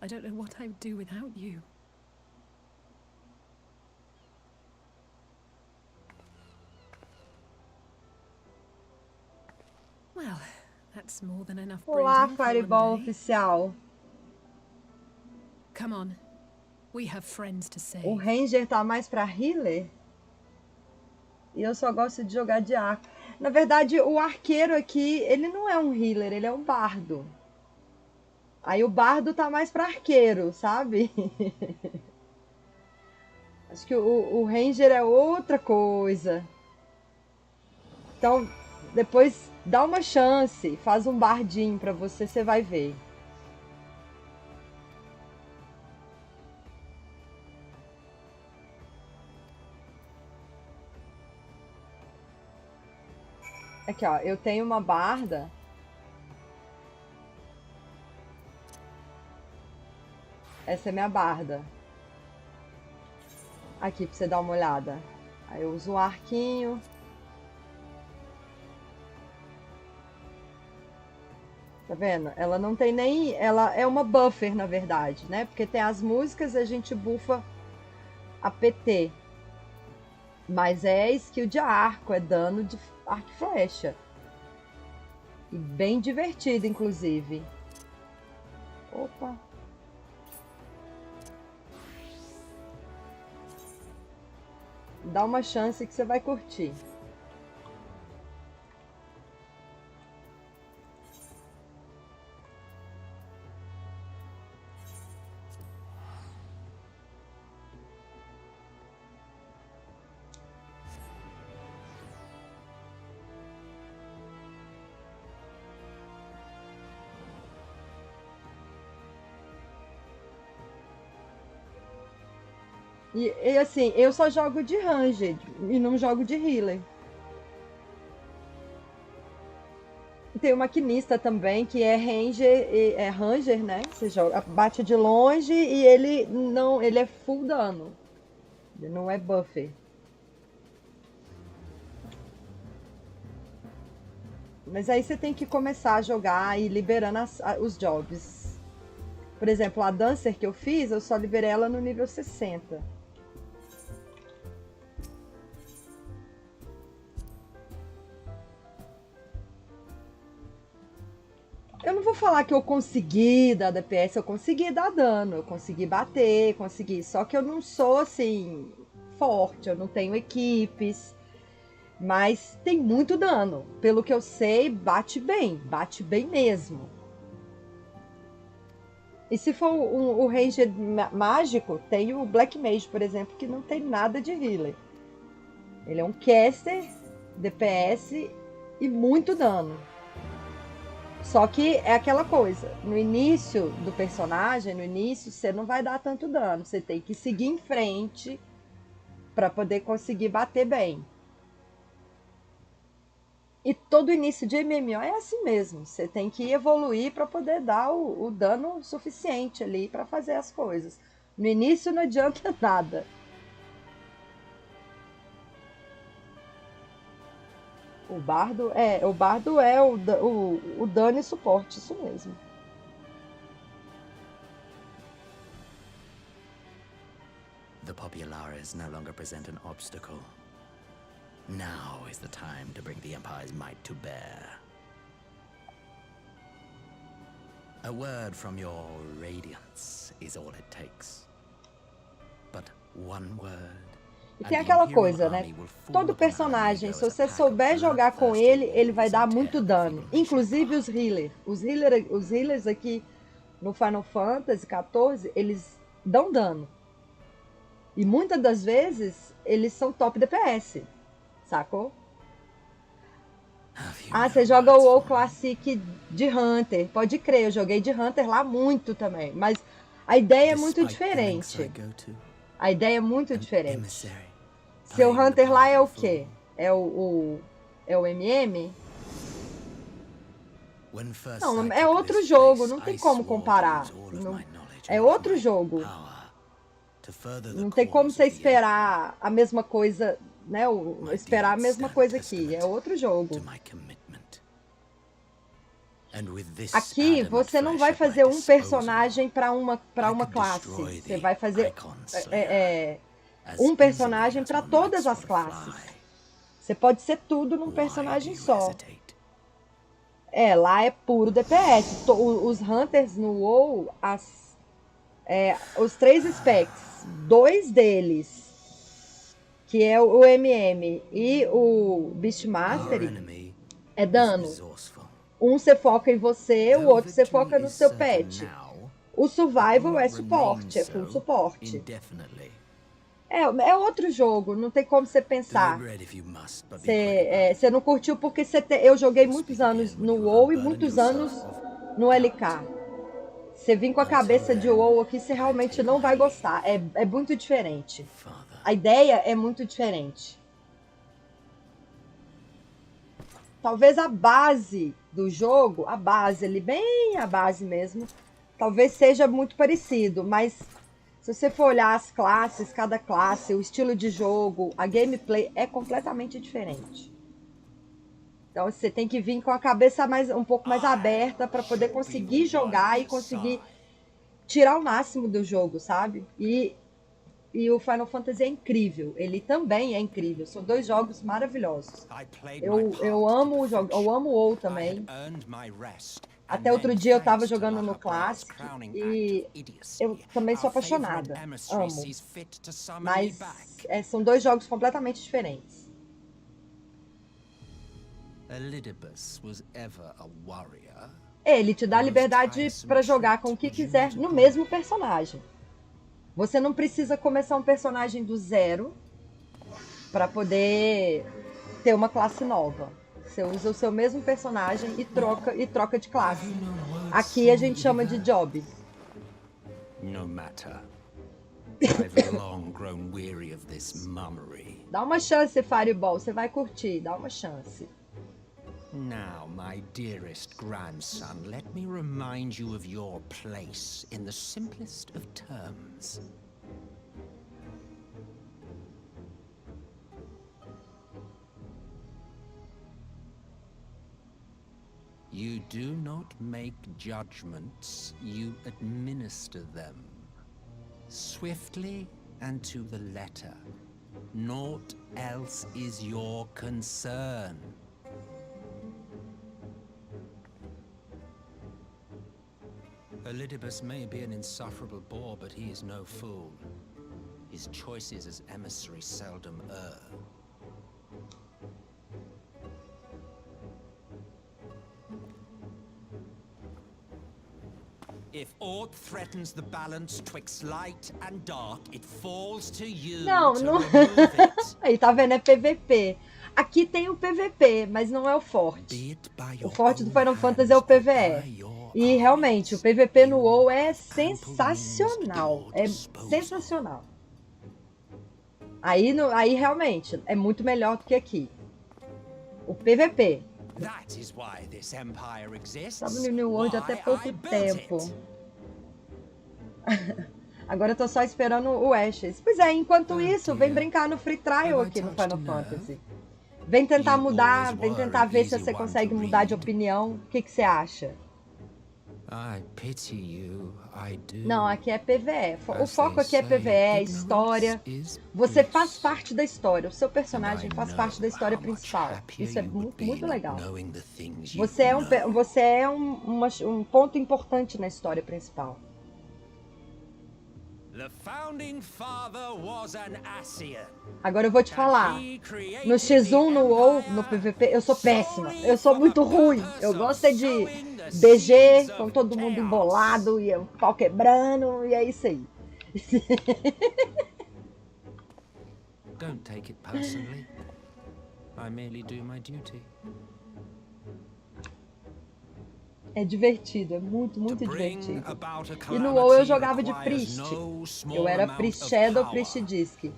C: I don't know what I would do without you. Well, that's more than enough
A: Olá,
C: breeding for
A: Fireball
C: one day.
A: oficial.
C: Come on. We have friends to save.
A: O Ranger tá mais pra healer? E eu só gosto de jogar de arco. Na verdade, o arqueiro aqui, ele não é um healer, ele é um bardo. Aí o bardo tá mais pra arqueiro, sabe? Acho que o Ranger é outra coisa. Então, depois dá uma chance, faz um bardinho pra você, você vai ver. Aqui, ó, eu tenho uma barda. Essa é minha barda. Aqui, pra você dar uma olhada. Aí eu uso um arquinho. Tá vendo? Ela não tem nem... Ela é uma buffer, na verdade, né? Porque tem as músicas e a gente bufa a PT. Mas é skill de arco, é dano de arco e flecha. E bem divertido, inclusive. Opa! Dá uma chance que você vai curtir. E assim, eu só jogo de Ranger e não jogo de healer. Tem o maquinista também, que é Ranger, né? Você joga, bate de longe e ele é full dano. Ele não é buffer. Mas aí você tem que começar a jogar e liberando os jobs. Por exemplo, a Dancer que eu fiz, eu só liberei ela no nível 60. Eu não vou falar que eu consegui dar DPS, eu consegui dar dano, eu consegui bater, consegui. Só que eu não sou, assim, forte, eu não tenho equipes. Mas tem muito dano. Pelo que eu sei, bate bem mesmo. E se for o Ranger mágico, tem o Black Mage, por exemplo, que não tem nada de healer. Ele é um caster, DPS e muito dano. Só que é aquela coisa, no início do personagem, no início você não vai dar tanto dano, você tem que seguir em frente para poder conseguir bater bem. E todo início de MMO é assim mesmo, você tem que evoluir para poder dar o dano suficiente ali para fazer as coisas. No início não adianta nada. O bardo é o dano e suporte, isso mesmo.
P: The populares no longer present an obstacle. Now is the time to bring the Empire's might to bear. A word from your radiance is all it takes. But one word.
A: E tem aquela coisa, né? Todo personagem, se você souber jogar com ele, ele vai dar muito dano. Inclusive os healers. Os healers aqui no Final Fantasy XIV, eles dão dano. E muitas das vezes, eles são top DPS. Sacou? Ah, você joga o WoW Classic de Hunter. Pode crer, eu joguei de Hunter lá muito também. Mas a ideia é muito diferente. A ideia é muito diferente. Seu Hunter lá é o quê? É o MM? Não, é outro jogo, não tem como comparar. É outro jogo. Não tem como você esperar a mesma coisa, né? Esperar a mesma coisa aqui. É outro jogo. Aqui você não vai fazer um personagem para uma classe. Você vai fazer um personagem para todas as classes. Você pode ser tudo num personagem só. Lá é puro DPS. Os Hunters no WoW, os 3 specs, 2 deles, que é o MM e o Beastmaster, é dano. Um você foca em você, o outro você foca no seu pet. O Survival é suporte, é full suporte. É outro jogo, não tem como você pensar. Você não curtiu porque eu joguei muitos anos no WoW e muitos anos no LK. Você vir com a cabeça de WoW aqui, você realmente não vai gostar. É muito diferente. A ideia é muito diferente. Talvez a base do jogo, a base ali, bem a base mesmo, talvez seja muito parecido, mas se você for olhar as classes, cada classe, o estilo de jogo, a gameplay é completamente diferente. Então você tem que vir com a cabeça um pouco mais aberta para poder conseguir jogar e conseguir tirar o máximo do jogo, sabe? E o Final Fantasy é incrível, ele também é incrível, são 2 jogos maravilhosos. Eu amo o jogo, eu amo o WoW também. Até outro dia eu tava jogando no Classic e eu também sou apaixonada, amo. Mas são 2 jogos completamente diferentes. Ele te dá liberdade para jogar com o que quiser no mesmo personagem. Você não precisa começar um personagem do zero para poder ter uma classe nova. Você usa o seu mesmo personagem e troca de classe. Aqui a gente chama de job.
P: No matter. I've long grown weary of this mummery.
A: Dá uma chance, Fireball, você vai curtir, dá uma chance.
P: Now, my dearest grandson, let me remind you of your place in the simplest of terms. You do not make judgments, you administer them. Swiftly and to the letter. Naught else is your concern. Elidibus may be an insufferable bore, but he is no fool. His choices as emissary seldom err. If aught threatens the balance twixt light and dark, it falls to you to remove it.
A: Aí, tá vendo? É PVP. Aqui tem o PVP, mas não é o forte. O forte do Final Fantasy é o PvE. E realmente, o PVP no WoW é sensacional. É sensacional. Aí realmente é muito melhor do que aqui. O PVP. Estava no New World até pouco tempo. Agora eu tô só esperando o Ashes. Pois é, enquanto isso, vem brincar no Free Trial aqui no Final Fantasy. Vem tentar mudar, vem tentar ver se você consegue mudar de opinião. O que você acha? Não, aqui é PvE. O foco aqui é PvE, história. Você faz parte da história. O seu personagem faz parte da história principal. Isso é muito, muito legal. Você é um ponto importante na história principal. Agora eu vou te falar. No X1, no WoW, no PVP, eu sou péssima. Eu sou muito ruim. Eu gosto é de BG, com todo mundo embolado e o pau quebrando, e é isso aí.
P: Don't take it personally. I merely do my duty.
A: É divertido, é muito, muito divertido. E no WoW eu jogava de Priest. Eu era Priest Shadow, Priest Disc.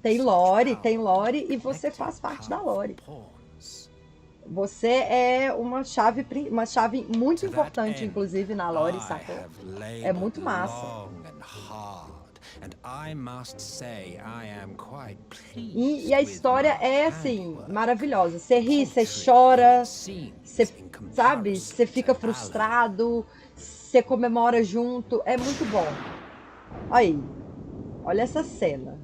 A: Tem lore e você faz parte da lore. Você é uma chave muito importante, inclusive, na lore, sacou? É muito massa. E a história é, assim, maravilhosa. Você ri, você chora, você, sabe? Você fica frustrado, você comemora junto. É muito bom. Aí, olha essa cena.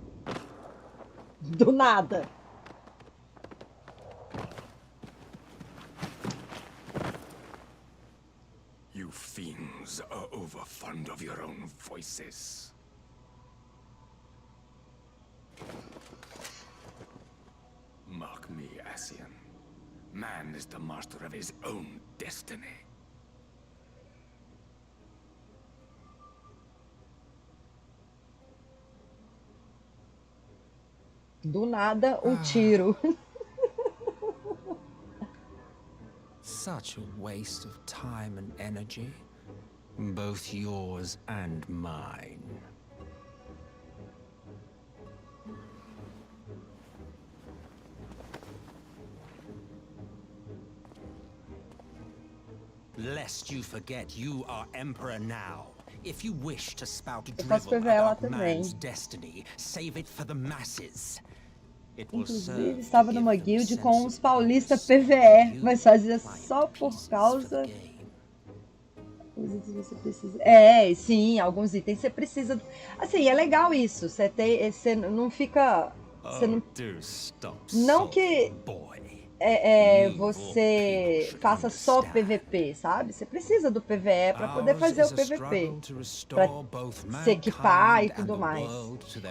A: Do nada.
E: You fiends are overfond of your own voices. Mark me, Ascian. Man is the master of his own destiny.
A: Do nada, um tiro.
P: Such a waste of time and energy, both yours and mine. Lest you forget, you are Emperor now. If you wish to spout drivel about man's destiny, save it for the masses.
A: Inclusive, estava numa guild com uns paulistas PvE, mas fazia só por causa... Os itens você precisa... sim, alguns itens você precisa... Assim, é legal isso, você não fica... Você não que... você faça só PVP, sabe? Você precisa do PvE para poder fazer o PVP, para se equipar e tudo mais.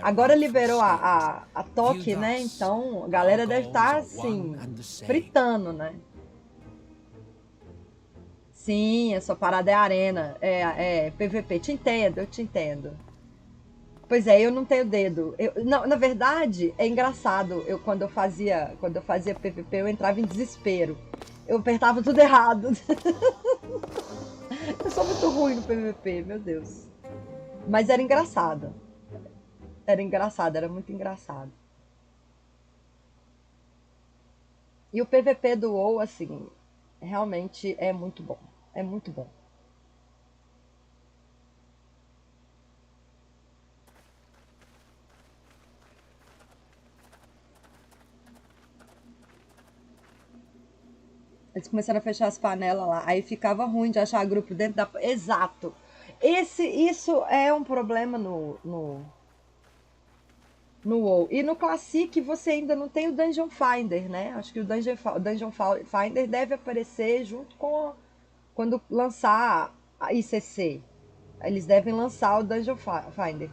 A: Agora liberou a toque, né? Então a galera deve estar assim, fritando, né? Sim, a sua parada é arena, é PVP. Te entendo, eu te entendo. Pois é, eu não tenho dedo. Na verdade, é engraçado. Quando eu fazia PVP, eu entrava em desespero. Eu apertava tudo errado. Eu sou muito ruim no PVP, meu Deus. Mas era engraçado. Era muito engraçado. E o PVP do WoW, assim, realmente é muito bom. É muito bom. Eles começaram a fechar as panelas lá. Aí ficava ruim de achar grupo dentro da... Exato. Isso é um problema no WoW. E no Classic você ainda não tem o Dungeon Finder, né? Acho que o Dungeon Finder deve aparecer junto com... Quando lançar a ICC. Eles devem lançar o Dungeon Finder.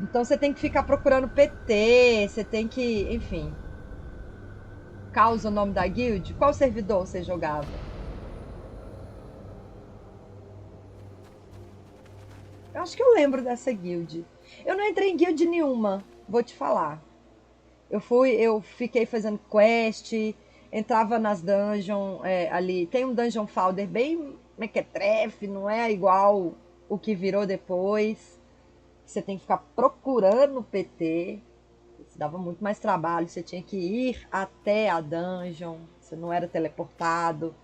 A: Então você tem que ficar procurando PT, você tem que... Enfim... Caso, o nome da guild? Qual servidor você jogava? Eu acho que eu lembro dessa guild. Eu não entrei em guild nenhuma, vou te falar. Eu fiquei fazendo quest, entrava nas dungeons ali. Tem um dungeon folder bem mequetrefe, não é igual o que virou depois. Você tem que ficar procurando o PT. Isso dava muito mais trabalho. Você tinha que ir até a dungeon. Você não era teleportado.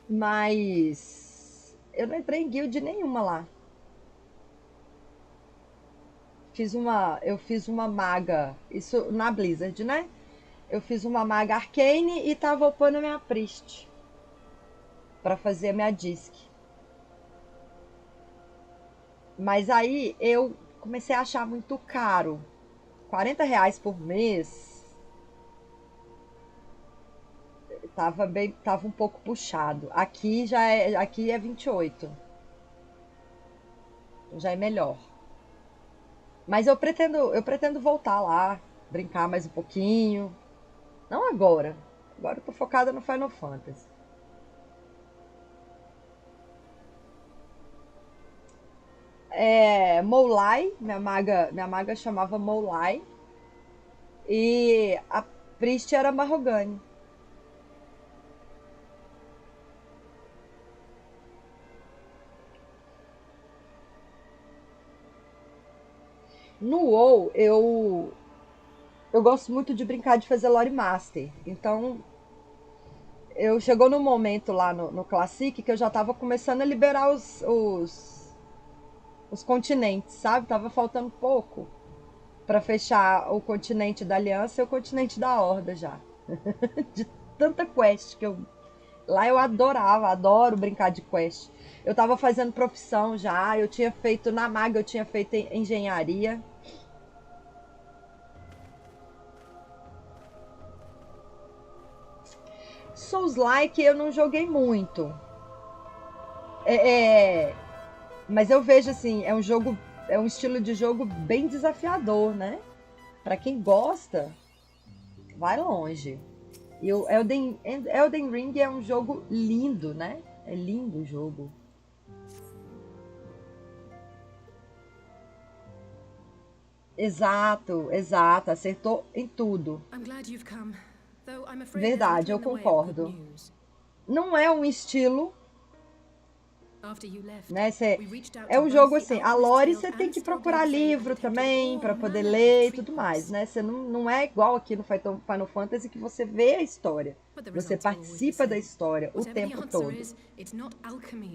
A: Mas eu não entrei em guild nenhuma lá. Eu fiz uma maga, isso na Blizzard, né? Eu fiz uma maga arcane e tava upando a minha priest pra fazer a minha disc. Mas aí eu comecei a achar muito caro. R$40 por mês. Tava um pouco puxado. Aqui é 28. Já é melhor. Mas eu pretendo voltar lá, brincar mais um pouquinho. Não agora. Agora eu tô focada no Final Fantasy. Moulai, minha maga chamava Moulai. E a priest era Mahogany. No WoW, eu gosto muito de brincar de fazer Lore Master. Então, chegou no momento lá no Classic que eu já tava começando a liberar os continentes, sabe? Tava faltando pouco para fechar o continente da Aliança e o continente da Horda já. De tanta quest que lá eu adoro brincar de quest. Eu tava fazendo profissão já, eu tinha feito na maga, eu tinha feito engenharia. Souls-like eu não joguei muito. Mas eu vejo assim, é um estilo de jogo bem desafiador, né? Pra quem gosta, vai longe. E o Elden Ring é um jogo lindo, né? É lindo o jogo. Exato, acertou em tudo. Verdade, eu concordo. Não é um estilo, né? É um jogo assim, a lore você tem que procurar livro também para poder ler e tudo mais, né? Você não é igual aqui no Final Fantasy que você vê a história, você participa da história o tempo todo.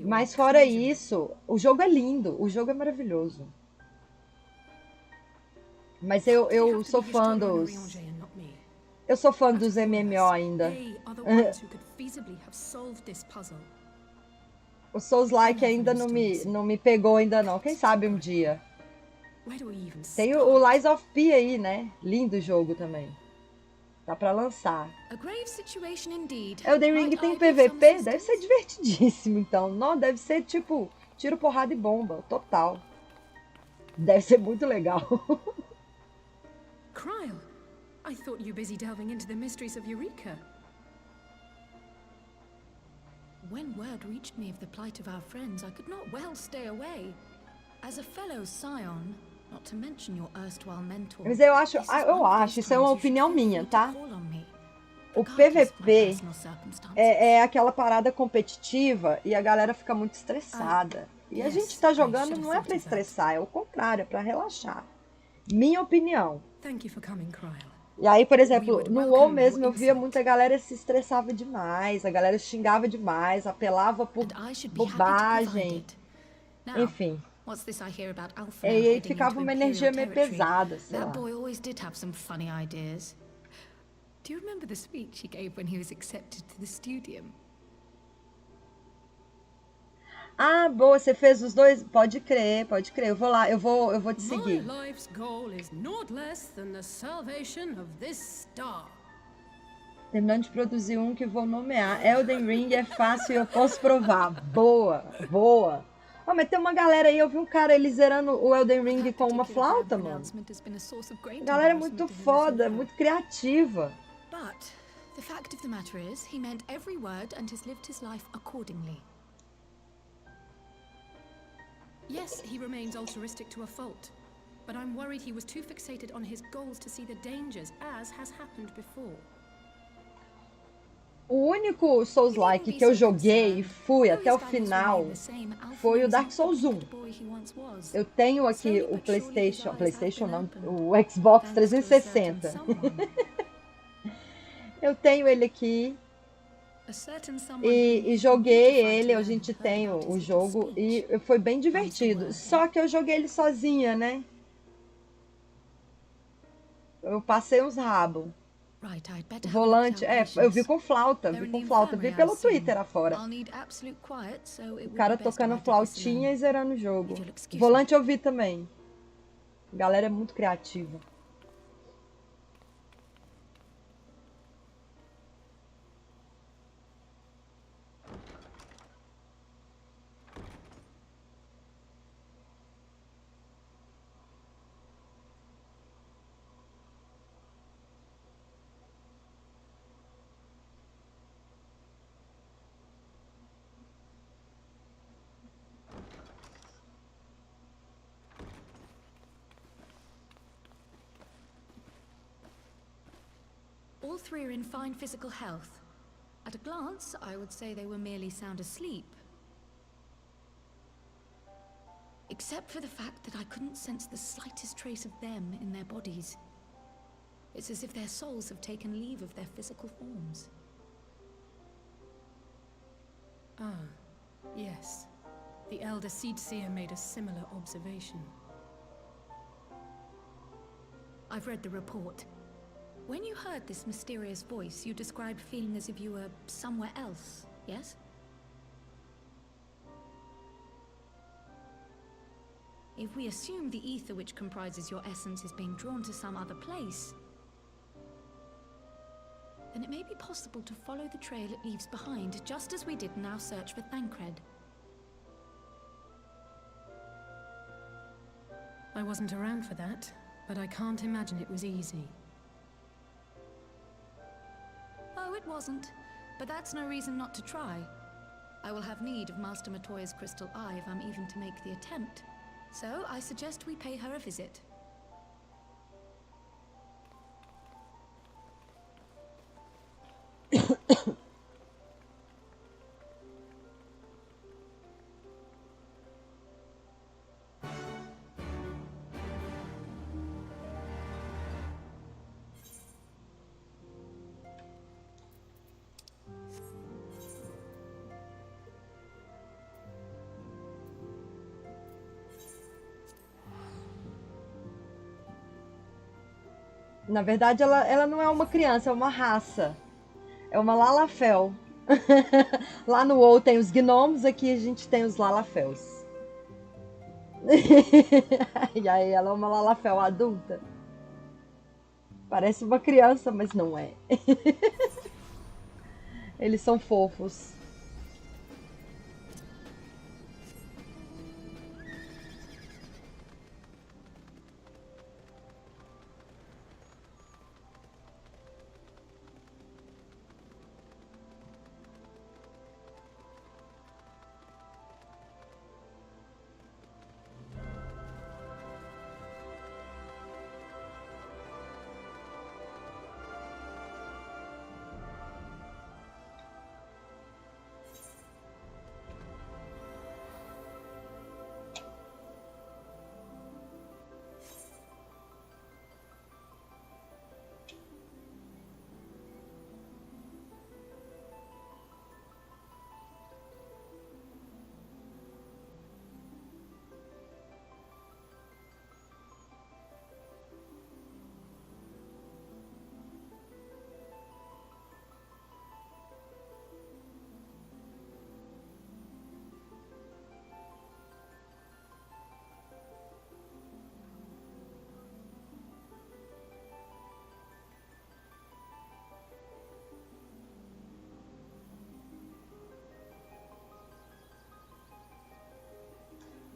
A: Mas fora isso, o jogo é lindo, o jogo é maravilhoso. Mas eu sou fã dos... Eu sou fã dos MMO ainda. O Souls-like ainda não me pegou ainda não. Quem sabe um dia. Tem o Lies of P aí, né? Lindo jogo também. Tá pra lançar. Elden Ring tem PVP? Deve ser divertidíssimo, então. Não, deve ser tipo tiro, porrada e bomba. Total. Deve ser muito legal.
C: Cryle, I thought you busy delving into the mysteries of Eureka. When word reached me of the plight of our friends, I could not well stay away. As a fellow scion, not to mention your erstwhile mentor.
A: Mas eu acho, isso é uma opinião minha, tá? O PVP é aquela parada competitiva e a galera fica muito estressada. E a gente tá jogando não é pra estressar, é o contrário, é pra relaxar. Minha opinião. E aí, por exemplo, no WoW mesmo eu via muita galera se estressava demais, a galera xingava demais, apelava por bobagem, enfim. E aí ficava uma energia meio pesada, sei lá.
C: Do you remember the speech he gave when he was accepted to the studium?
A: Ah, boa, você fez os dois? Pode crer. Eu vou lá, eu vou te seguir.
C: My life's goal is not less than the salvation of this star.
A: Terminando de produzir um que vou nomear. Elden Ring é fácil e eu posso provar. Boa. Ó, mas tem uma galera aí, eu vi um cara ele zerando o Elden Ring com uma flauta, mano. A galera é muito foda, muito criativa.
G: But the fact of the matter is, he meant every word and has lived his life accordingly.
C: Yes, he remains altruistic to a fault. But I'm worried he was too fixated on his goals to see the dangers, as has happened before.
A: O único Souls-like que eu joguei e fui até o final foi o Dark Souls 1. Eu tenho aqui o PlayStation não, o Xbox 360. Eu tenho ele aqui e joguei ele, a gente tem o jogo e foi bem divertido. Só que eu joguei ele sozinha, né? Eu passei uns rabos. Volante, eu vi com flauta, vi pelo Twitter afora. O cara tocando flautinha e zerando o jogo. Volante eu vi também. A galera é muito criativa.
Q: All three are in fine physical health. At a glance, I would say they were merely sound asleep. Except for the fact that I couldn't sense the slightest trace of them in their bodies. It's as if their souls have taken leave of their physical forms.
C: Ah, yes. The Elder Seedseer made a similar observation.
Q: I've read the report. When you heard this mysterious voice, you described feeling as if you were somewhere else, yes? If we assume the ether which comprises your essence is being drawn to some other place, then it may be possible to follow the trail it leaves behind, just as we did in our search for Thancred.
C: I wasn't around for that, but I can't imagine it was easy.
Q: Oh, it wasn't. But that's no reason not to try. I will have need of Master Matoya's crystal eye if I'm even to make the attempt. So, I suggest we pay her a visit.
A: Na verdade, ela não é uma criança, é uma raça. É uma Lalafell. Lá no WoW tem os gnomos, aqui a gente tem os Lalafells. E aí ela é uma Lalafell adulta. Parece uma criança, mas não é. Eles são fofos.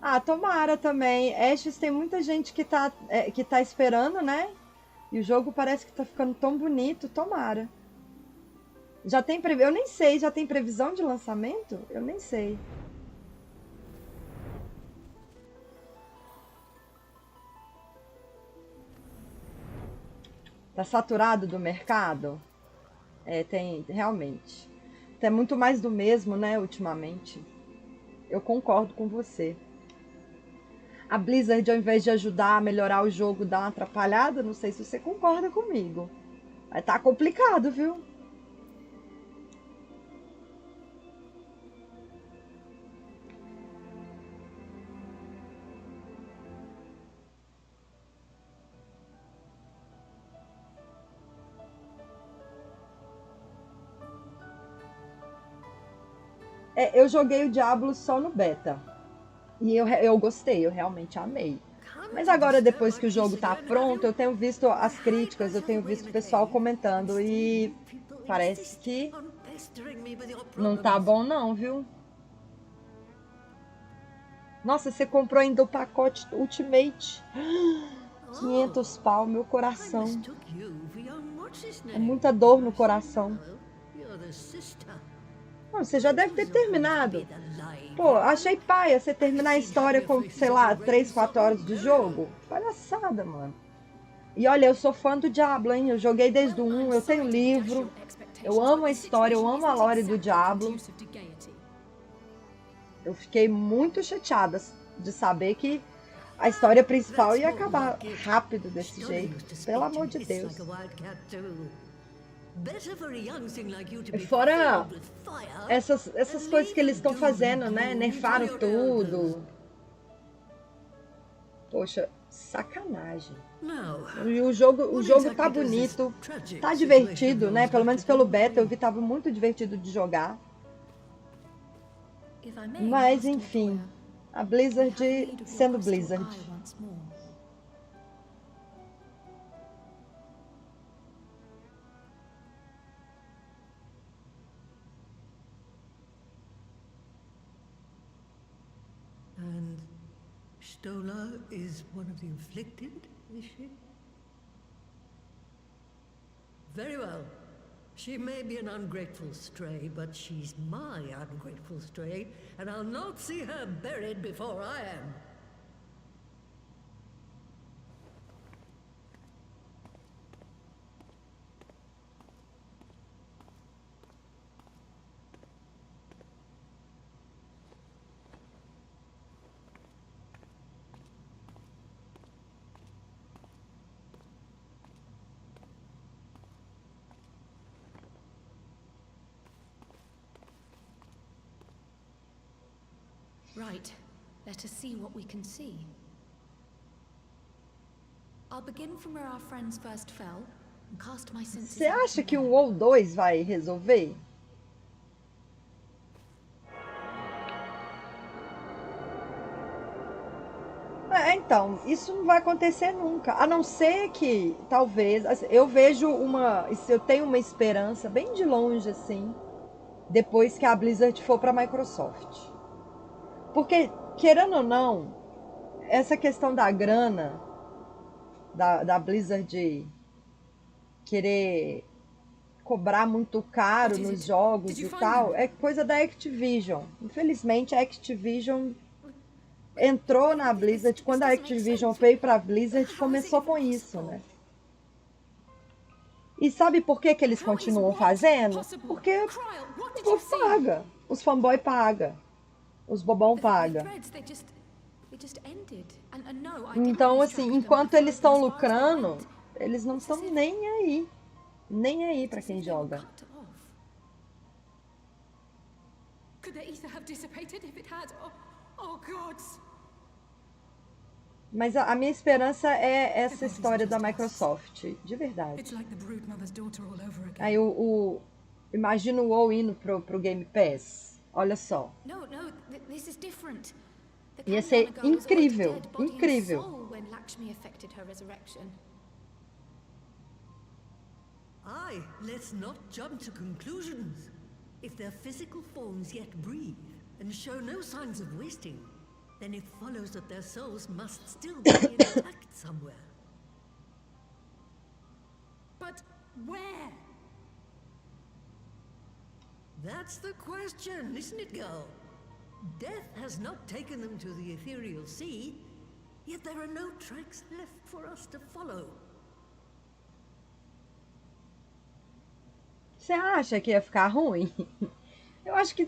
A: Ah, tomara também. Ashes tem muita gente que tá esperando, né? E o jogo parece que tá ficando tão bonito. Tomara. Já tem eu nem sei, já tem previsão de lançamento? Eu nem sei. Tá saturado do mercado? Tem, realmente. Tem muito mais do mesmo, né, ultimamente. Eu concordo com você. A Blizzard, ao invés de ajudar a melhorar o jogo, dá uma atrapalhada. Não sei se você concorda comigo. Mas tá complicado, viu? Eu joguei o Diablo só no beta. E eu gostei, eu realmente amei. Mas agora, depois que o jogo tá pronto, eu tenho visto as críticas, eu tenho visto o pessoal comentando e parece que não tá bom não, viu? Nossa, você comprou ainda o pacote Ultimate. 500 pau, meu coração. É muita dor no coração. Não, você já deve ter terminado. Pô, achei paia você terminar a história com, sei lá, 3, 4 horas de jogo. Palhaçada, mano. E olha, eu sou fã do Diablo, hein? Eu joguei desde o 1, eu tenho livro. Eu amo a história, eu amo a lore do Diablo. Eu fiquei muito chateada de saber que a história principal ia acabar rápido desse jeito. Pelo amor de Deus. E fora essas coisas que eles estão fazendo, né? Nerfaram tudo. Poxa, sacanagem. E o jogo tá bonito, tá divertido, né? Pelo menos pelo beta eu vi, tava muito divertido de jogar. Mas enfim, a Blizzard sendo Blizzard.
R: And Stola is one of the afflicted, is she? Very well. She may be an ungrateful stray, but she's my ungrateful stray, and I'll not see her buried before I am.
Q: Right. Let us see what we can see. I'll begin from where our friends first fell and cast my senses.
A: Você acha que o WoW 2 vai resolver? Então, isso não vai acontecer nunca. A não ser que, talvez, eu tenho uma esperança bem de longe, assim, depois que a Blizzard for para a Microsoft. Porque, querendo ou não, essa questão da grana, da Blizzard querer cobrar muito caro nos jogos e tal, é coisa da Activision. Infelizmente, a Activision entrou na Blizzard, quando a Activision veio pra Blizzard, começou com isso, né? E sabe por que eles continuam fazendo? Porque o povo paga, os fanboy paga. Os bobão paga. Então, assim, enquanto eles estão lucrando, eles não estão nem aí. Nem aí pra quem joga. Mas a minha esperança é essa história da Microsoft, de verdade. Aí imagina o WoW indo pro Game Pass. Olha só. Ia ser incrível, incrível.
R: Aye, let's not jump to conclusions. If their physical forms yet breathe and show no signs of wasting, then it follows that their souls must still be intact somewhere.
B: But where?
R: That's the question, isn't it, girl? Death has not taken them to the ethereal sea, yet there are no tracks left for us to follow.
A: Você acha que ia ficar ruim? Eu acho que...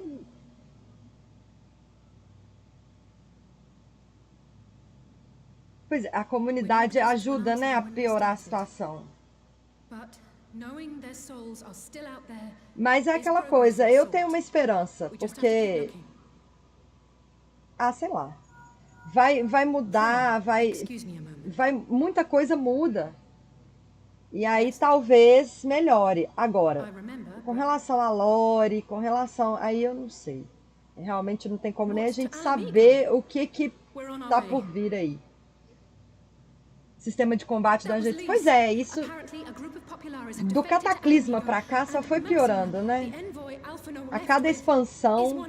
A: Pois é, a comunidade ajuda, né, a piorar a situação. Mas é aquela coisa, eu tenho uma esperança, porque... Ah, sei lá. Vai mudar, muita coisa muda. E aí talvez melhore. Agora, com relação a lore, com relação... Aí eu não sei. Realmente não tem como nem a gente saber o que tá por vir aí. Sistema de combate da gente. Pois é, isso do Cataclisma pra cá só foi piorando, né? A cada expansão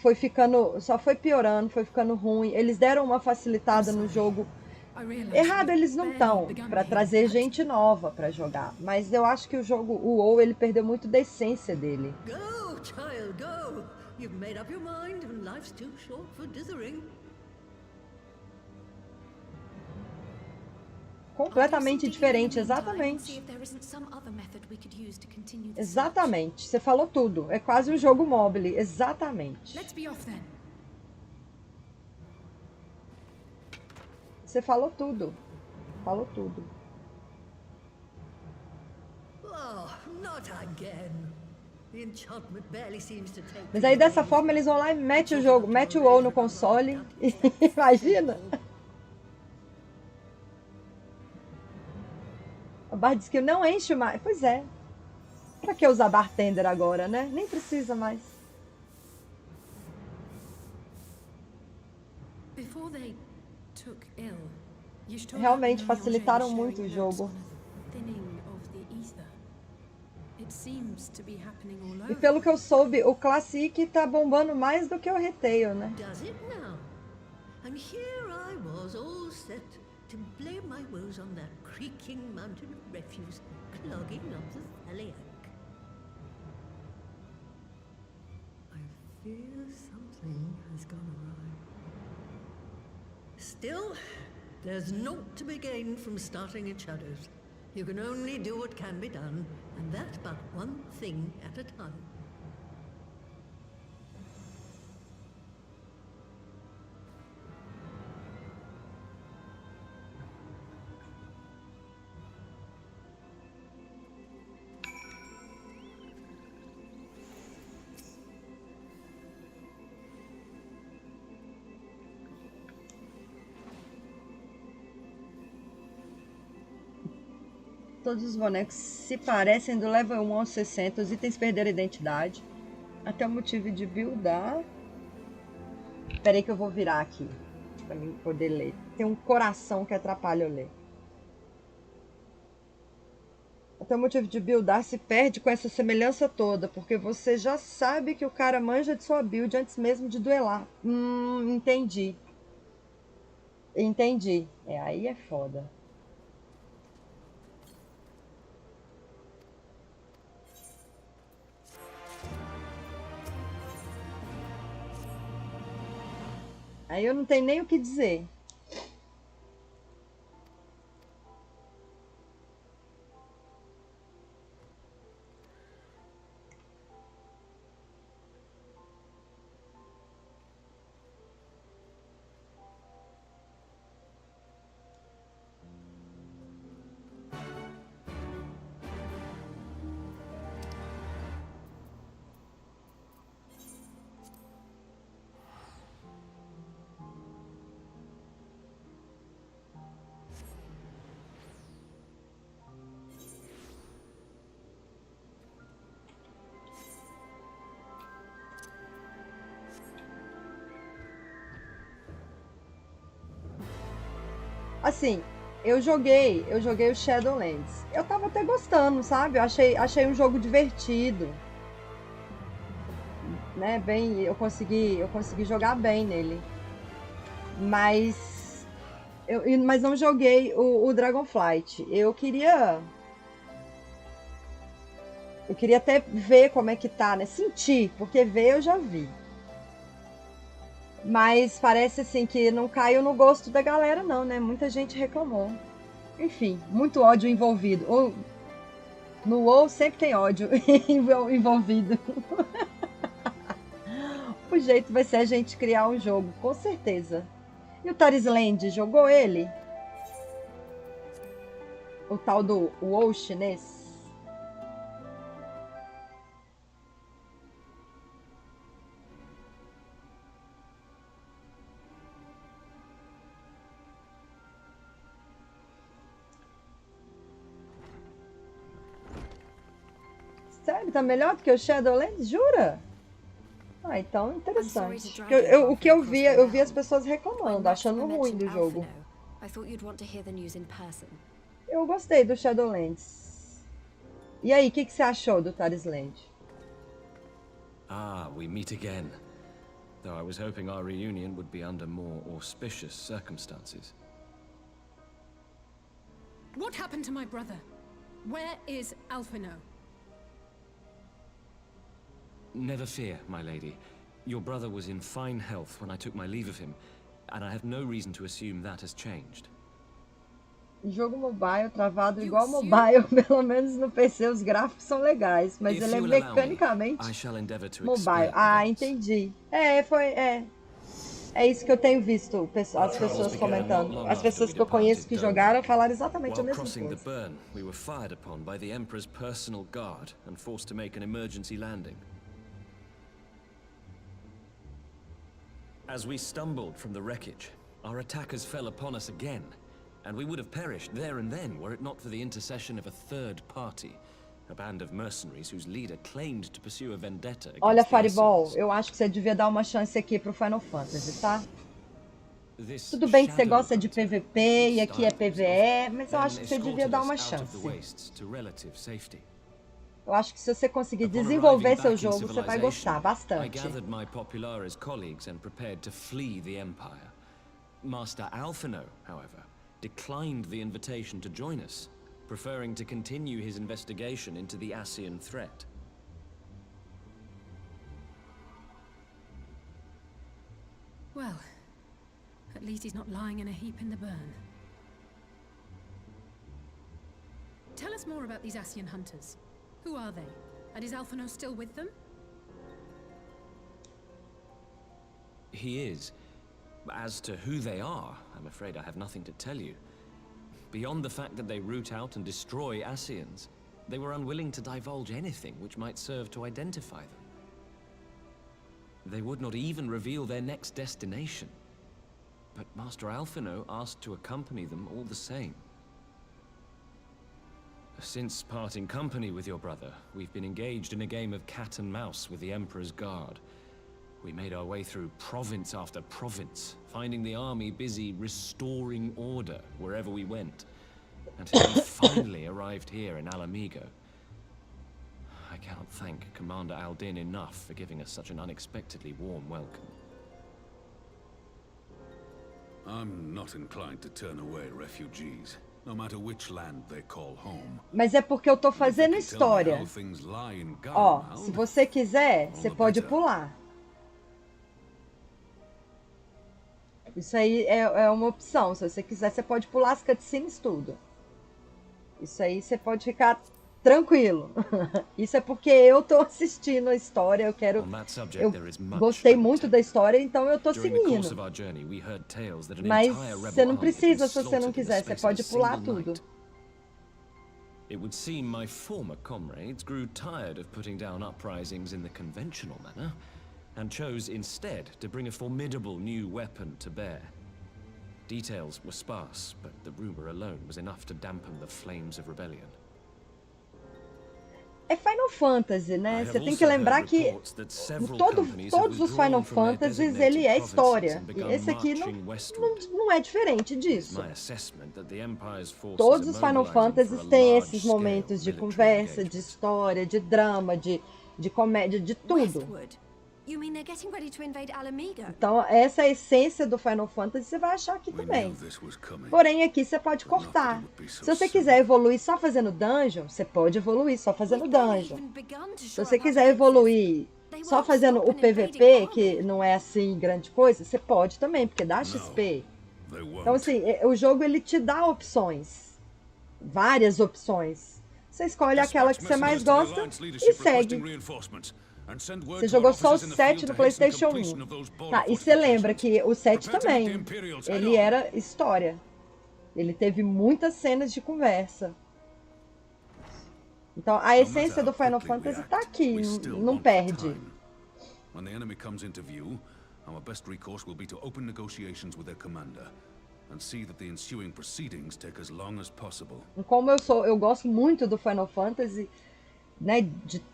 A: foi ficando, só foi piorando, foi ficando ruim. Eles deram uma facilitada no jogo. Errado eles não estão para trazer gente nova para jogar, mas eu acho que o jogo, o WoW, ele perdeu muito da essência dele.
R: Go, child, go. You've made up your mind and life's too short for dithering.
A: Completamente diferente, exatamente. Exatamente, você falou tudo. É quase um jogo mobile, exatamente. Você falou tudo. Falou tudo.
R: Oh, not again. The enchantment barely seems to take.
A: Mas aí dessa forma eles vão lá e metem o jogo, mete o WoW no console. Imagina. A barra de skill não enche mais. Pois é. Pra que usar bartender agora, né? Nem precisa mais. Realmente facilitaram muito o jogo. E pelo que eu soube, o Classic tá bombando mais do que o Retail, né?
R: Does it now? And here I was all set to blame my woes on that creaking mountain of refuse clogging up the Thaliac. I fear something has gone awry. Still, there's naught to be gained from starting in shadows. You can only do what can be done, and that but one thing at a time.
A: Todos os bonecos se parecem do level 1 ao 60. Os itens perderam a identidade. Até o motivo de buildar. Espera aí que eu vou virar aqui. Pra mim poder ler. Tem um coração que atrapalha eu ler. Até o motivo de buildar se perde com essa semelhança toda. Porque você já sabe que o cara manja de sua build antes mesmo de duelar. Entendi. Entendi. É, aí é foda. Aí eu não tenho nem o que dizer. Assim, eu joguei o Shadowlands. Eu tava até gostando, sabe? Eu achei um jogo divertido. Né? Bem, eu consegui jogar bem nele. Mas não joguei o Dragonflight. Eu queria até ver como é que tá, né? Sentir, porque ver eu já vi. Mas parece assim que não caiu no gosto da galera não, né? Muita gente reclamou. Enfim, muito ódio envolvido. No WoW sempre tem ódio envolvido. O jeito vai ser a gente criar um jogo, com certeza. E o Tarisland, jogou ele? O tal do WoW chinês? Sério, tá melhor do que o Shadowlands? Jura? Ah, então interessante. O que eu vi as pessoas reclamando, achando ruim do jogo. Eu gostei do Shadowlands. E aí, o que você achou do Tarisland?
N: Ah, we meet again. Though I was hoping our reunion would be under more auspicious circumstances.
C: What happened to my brother? Where is Alphino?
N: Never fear, my lady. Your brother was in fine health when I took my leave of him, and I have no reason to assume that has changed.
A: Jogo mobile, travado igual mobile, pelo menos no PC os gráficos são legais, mas ele é mecanicamente mobile. Ah, entendi. É isso que eu tenho visto as pessoas comentando. As pessoas que eu conheço que jogaram falaram exatamente a mesma coisa.
N: The burn, we were fired upon by the Emperor's personal guard and forced to make an emergency landing. As we stumbled from the wreckage, our attackers fell upon us again, and we would have perished there and then were it not for the intercession of a third party, a band of mercenaries whose leader claimed to pursue a vendetta against
A: Olha,
N: the
A: Fireball,
N: Essenes.
A: eu acho que você devia dar uma chance aqui pro Final Fantasy, tá? Tudo bem que você gosta de PVP e aqui é PVE, mas eu acho que você devia dar uma chance. Eu acho que se você conseguir desenvolver seu jogo, você vai gostar bastante.
N: I gathered my Populares colleagues and prepared to flee the Empire. Master Alphino, however, declined the invitation to join us, preferring to continue his investigation into the Ascian threat.
C: Well, at least he's not lying in a heap in the burn. Tell us more about these Ascian hunters. Who are they? And is Alphino still with them?
N: He is. As to who they are, I'm afraid I have nothing to tell you. Beyond the fact that they root out and destroy Ascians, they were unwilling to divulge anything which might serve to identify them. They would not even reveal their next destination. But Master Alphino asked to accompany them all the same. Since parting company with your brother, we've been engaged in a game of cat and mouse with the Emperor's guard. We made our way through province after province, finding the army busy restoring order wherever we went, until we finally arrived here in Alamigo. I cannot thank Commander Aldin enough for giving us such an unexpectedly warm welcome.
F: I'm not inclined to turn away refugees, no matter which land they call home.
A: Mas é porque eu tô fazendo história. Ó, se você quiser, você pode pular. Isso aí é uma opção. Se você quiser, você pode pular as cutscenes tudo. Isso aí você pode ficar tranquilo. Isso é porque eu tô assistindo a história, eu gostei muito da história, então eu tô seguindo. Mas você não precisa se você não quiser, você pode pular tudo.
N: It would seem my former comrades grew tired of putting down uprisings in the conventional manner, and chose instead to bring a formidable new weapon to bear. Details were sparse, but the rumor alone was enough to dampen the flames of rebellion.
A: É Final Fantasy, né? Você tem que lembrar que todos os Final Fantasies ele é história. E esse aqui não é diferente disso. Todos os Final Fantasies têm esses momentos de conversa, de história, de drama, de comédia, de tudo. Então, essa é a essência do Final Fantasy, você vai achar aqui também. Porém, aqui você pode cortar. Se você quiser evoluir só fazendo dungeon, você pode evoluir só fazendo dungeon. Se você quiser evoluir só fazendo o PVP, que não é assim grande coisa, você pode também, porque dá XP. Então, assim, o jogo ele te dá opções. Várias opções. você escolhe aquela que você mais gosta e segue. Você jogou só o 7 no PlayStation 1. Tá, e você lembra que o 7 também, ele era história. Ele teve muitas cenas de conversa. Então, a essência do Final Fantasy tá aqui, não perde.
F: When the enemy comes into view, our best recourse will be to open negotiations with their commander and see that the ensuing proceedings take as long as possible.
A: Como eu gosto muito do Final Fantasy, né?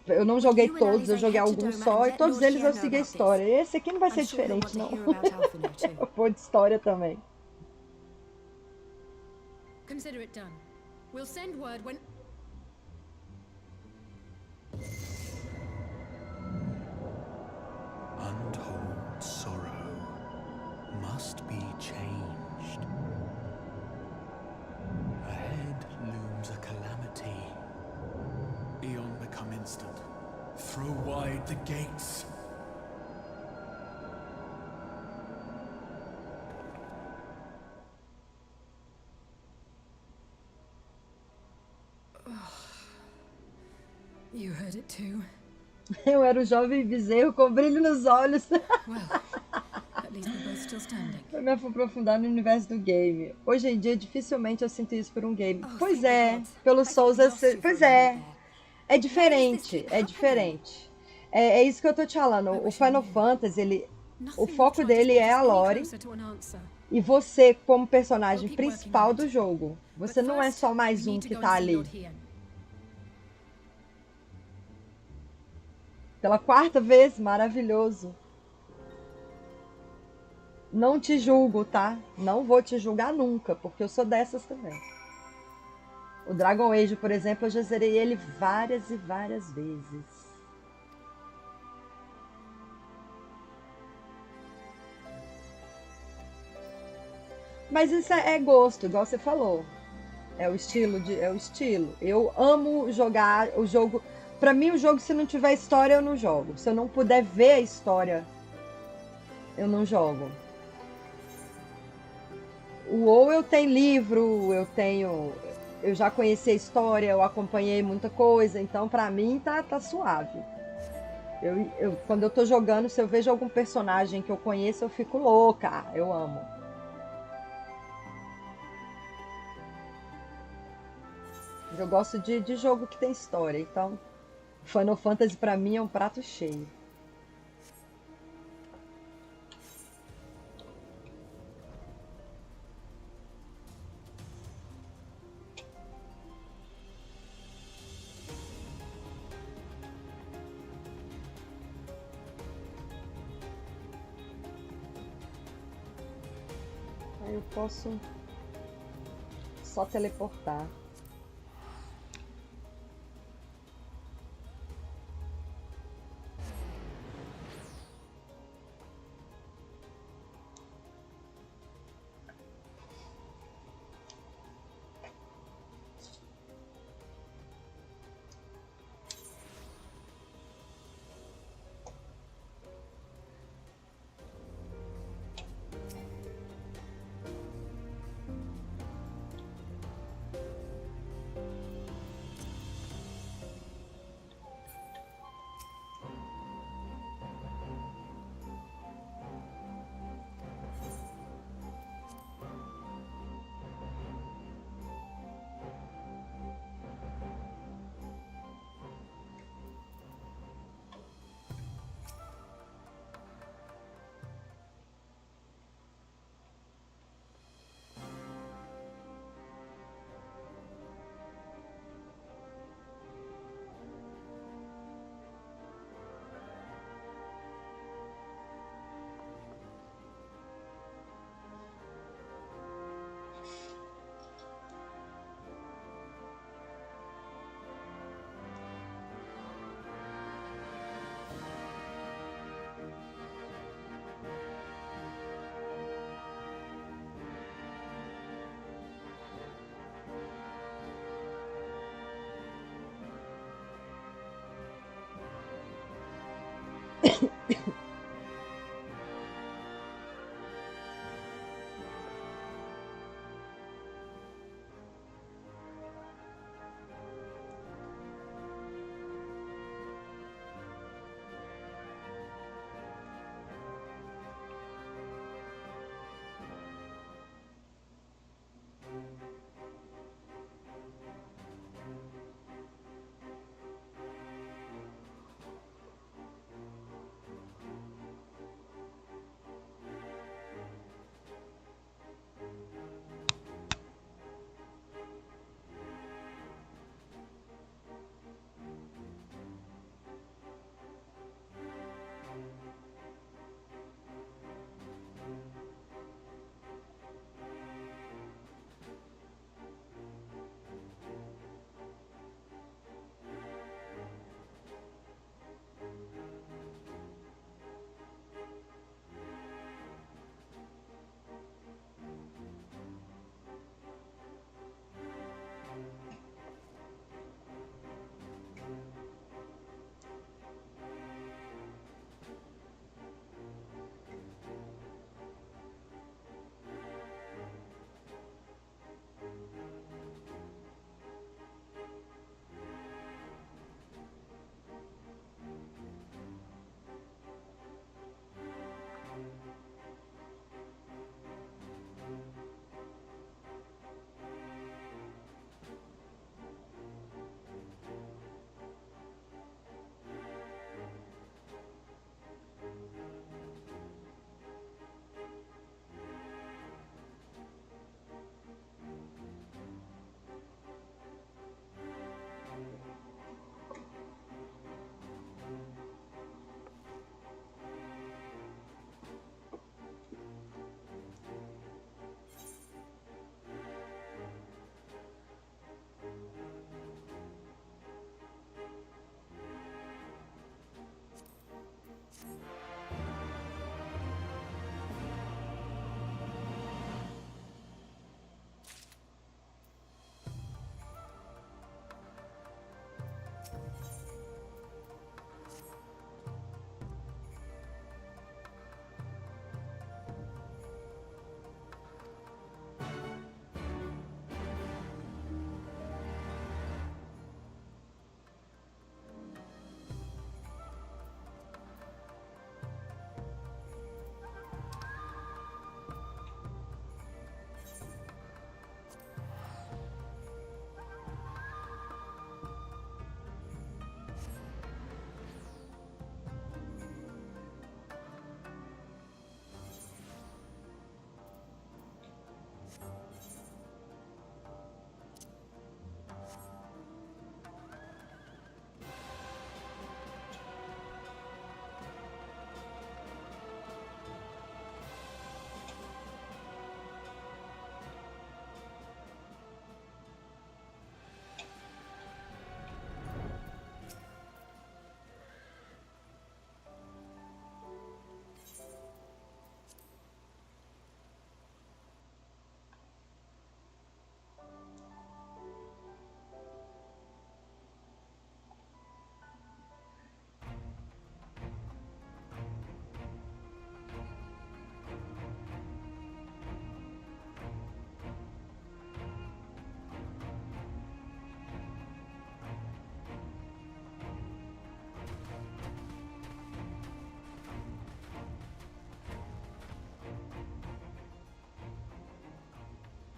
A: Eu não joguei todos, eu joguei alguns só e todos eles eu segui a história. Esse aqui não vai ser diferente, não. Eu vou de história também.
C: Consider it done. We'll send word when
M: Untold sorrow must be changed. Ahead looms a calamity. Eon become instant. Throw wide the gates.
C: You heard it too.
A: Eu era o jovem bezerro com brilho nos olhos. Foi me aprofundar no universo do game. Hoje em dia, dificilmente eu sinto isso por um game. Pois é, pelo Souls, pois é. É diferente, é diferente. É isso que eu tô te falando. O Final Fantasy, o foco dele é a lore. E você, como personagem principal do jogo. Você não é só mais um que tá ali. Pela 4ª vez, maravilhoso. Não te julgo, tá? Não vou te julgar nunca, porque eu sou dessas também. O Dragon Age, por exemplo, eu já zerei ele várias e várias vezes. Mas isso é gosto, igual você falou. É o estilo. Eu amo jogar o jogo. Pra mim, o jogo, se não tiver história, eu não jogo. Se eu não puder ver a história, eu não jogo. O WoW eu tenho livro, eu já conheci a história, eu acompanhei muita coisa, então pra mim tá suave. Quando eu tô jogando, se eu vejo algum personagem que eu conheço, eu fico louca. Eu amo. Eu gosto de jogo que tem história, então Final Fantasy pra mim é um prato cheio. Aí eu posso só teleportar.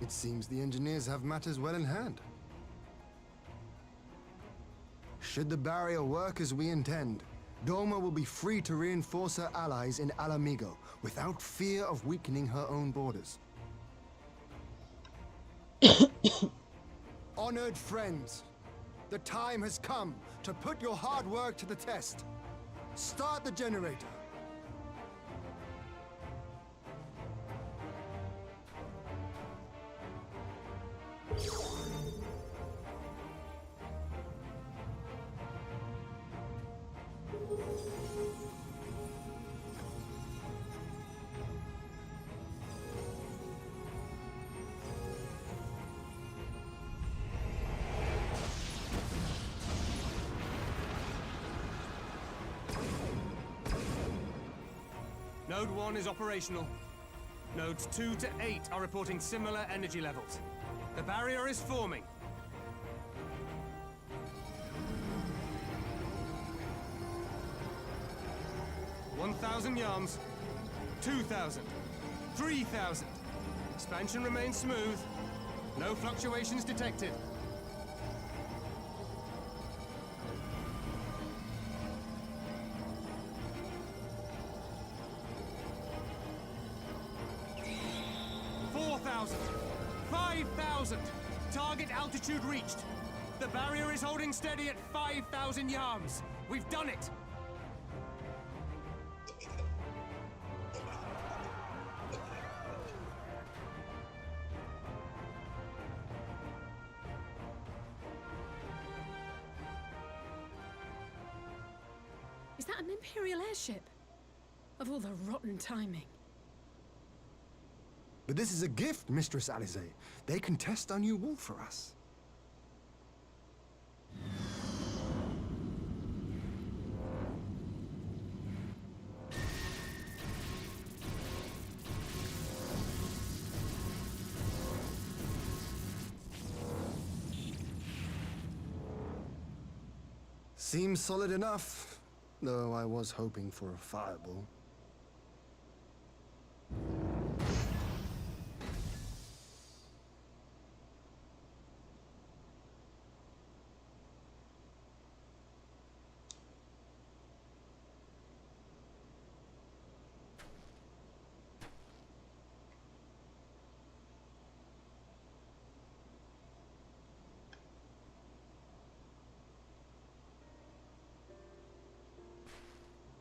D: It seems the engineers have matters well in hand. Should the barrier work as we intend, Doma will be free to reinforce her allies in Alamigo without fear of weakening her own borders. Honored friends, the time has come to put your hard work to the test. Start the generator.
K: Node 1 is operational. Nodes 2 to 8 are reporting similar energy levels. The barrier is forming. $1,000 yards, 2,000, 3,000. Expansion remains smooth. No fluctuations detected. Target altitude reached. The barrier is holding steady at 5,000 yards. We've done it.
C: Is that an Imperial airship? Of all the rotten timing.
D: But this is a gift, Mistress Alize. They can test our new wall for us. Seems solid enough, though I was hoping for a fireball.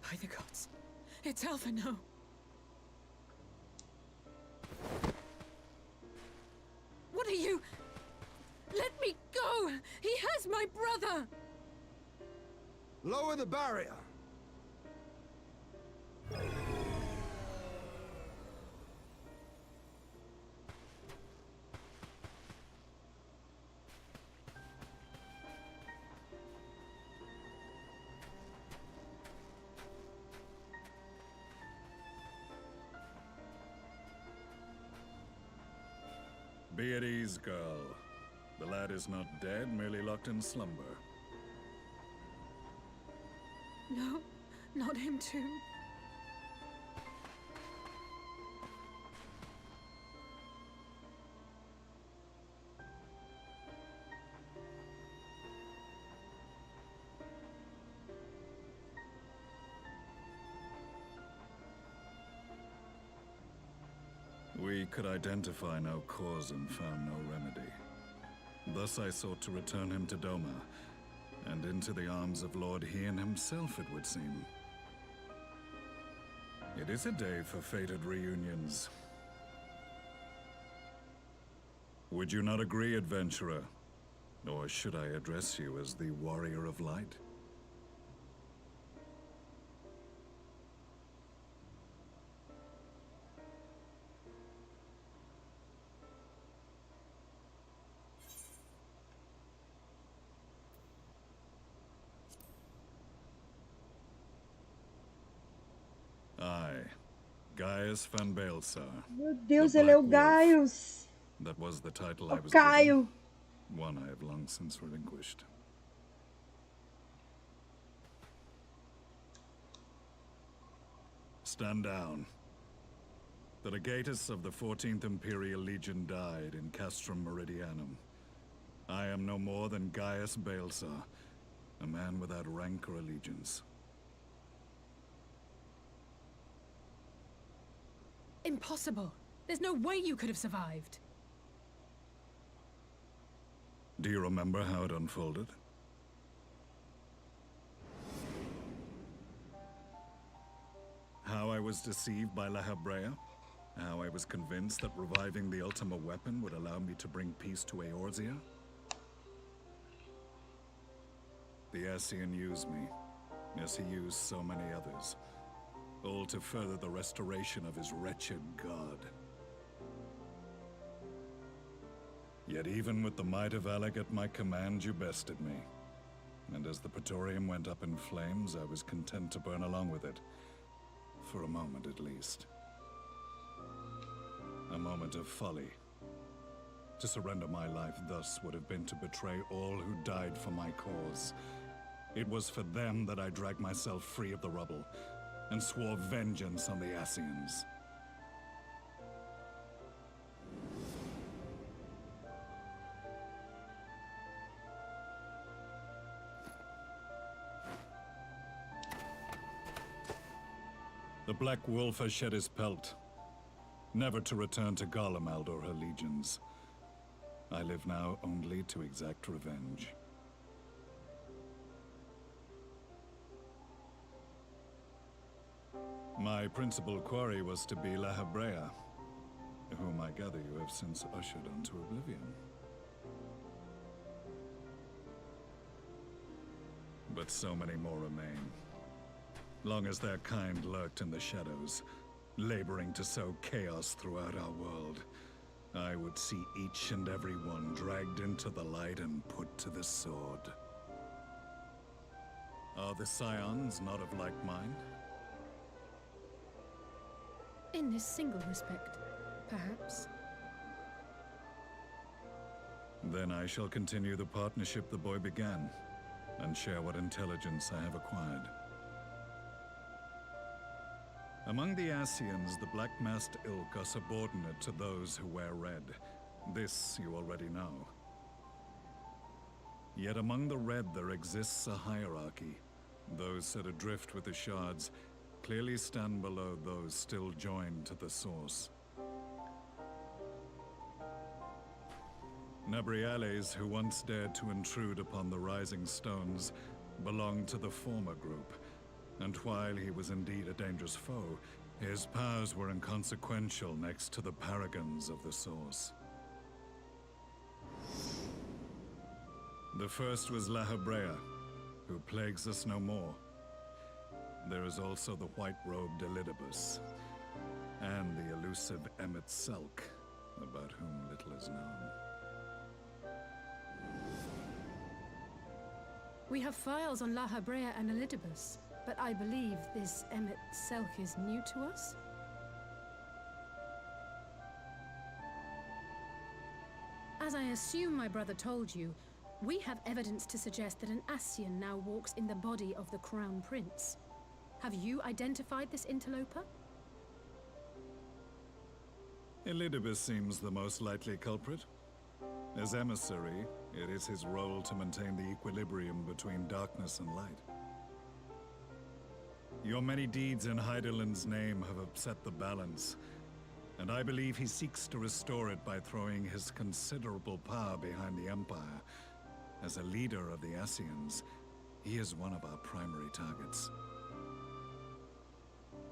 C: By the gods, it's Alphino. What are you? Let me go! He has my brother!
D: Lower the barrier!
S: Be at ease, girl. The lad is not dead, merely locked in slumber.
C: No, not him too.
S: We could identify no cause and found no remedy. Thus I sought to return him to Doma, and into the arms of Lord Hien himself, it would seem. It is a day for fated reunions. Would you not agree, adventurer? Or should I address you as the Warrior of Light? Gaius van Baelsar.
A: Meu Deus, ele é o Gaius.
S: That was the title I was
A: Caio.
S: given. One I have long since relinquished. Stand down. The legatus of the 14th Imperial Legion died in Castrum Meridianum. I am no more than Gaius Balsar, a man without rank or allegiance.
C: Impossible! There's no way you could have survived!
S: Do you remember how it unfolded? How I was deceived by La Habrea? How I was convinced that reviving the Ultima weapon would allow me to bring peace to Eorzea? The Ascian used me, as he used so many others, all to further the restoration of his wretched god. Yet even with the might of Alec at my command, you bested me. And as the Praetorium went up in flames, I was content to burn along with it. For a moment at least. A moment of folly. To surrender my life thus would have been to betray all who died for my cause. It was for them that I dragged myself free of the rubble, and swore vengeance on the Ascians. The Black Wolf has shed his pelt, never to return to Garlemald or her legions. I live now only to exact revenge. My principal quarry was to be La Habrea, whom I gather you have since ushered onto oblivion. But so many more remain. Long as their kind lurked in the shadows, laboring to sow chaos throughout our world, I would see each and every one dragged into the light and put to the sword. Are the Scions not of like mind?
C: In this single respect, perhaps.
S: Then I shall continue the partnership the boy began, and share what intelligence I have acquired. Among the Ascians, the Black-Masked Ilk are subordinate to those who wear red. This you already know. Yet among the Red there exists a hierarchy. Those set adrift with the shards clearly stand below those still joined to the source. Nabriales, who once dared to intrude upon the Rising Stones, belonged to the former group. And while he was indeed a dangerous foe, his powers were inconsequential next to the paragons of the Source. The first was La Habrea, who plagues us no more. There is also the white-robed Elidibus, and the elusive Emmet Selk, about whom little is known.
C: We have files on La Habrea and Elidibus. But I believe this Emmet Selk is new to us? As I assume my brother told you, we have evidence to suggest that an Ascian now walks in the body of the Crown Prince. Have you identified this interloper?
S: Elidibus seems the most likely culprit. As emissary, it is his role to maintain the equilibrium between darkness and light. Your many deeds in Hydaelyn's name have upset the balance, and I believe he seeks to restore it by throwing his considerable power behind the Empire. As a leader of the Ascians, he is one of our primary targets.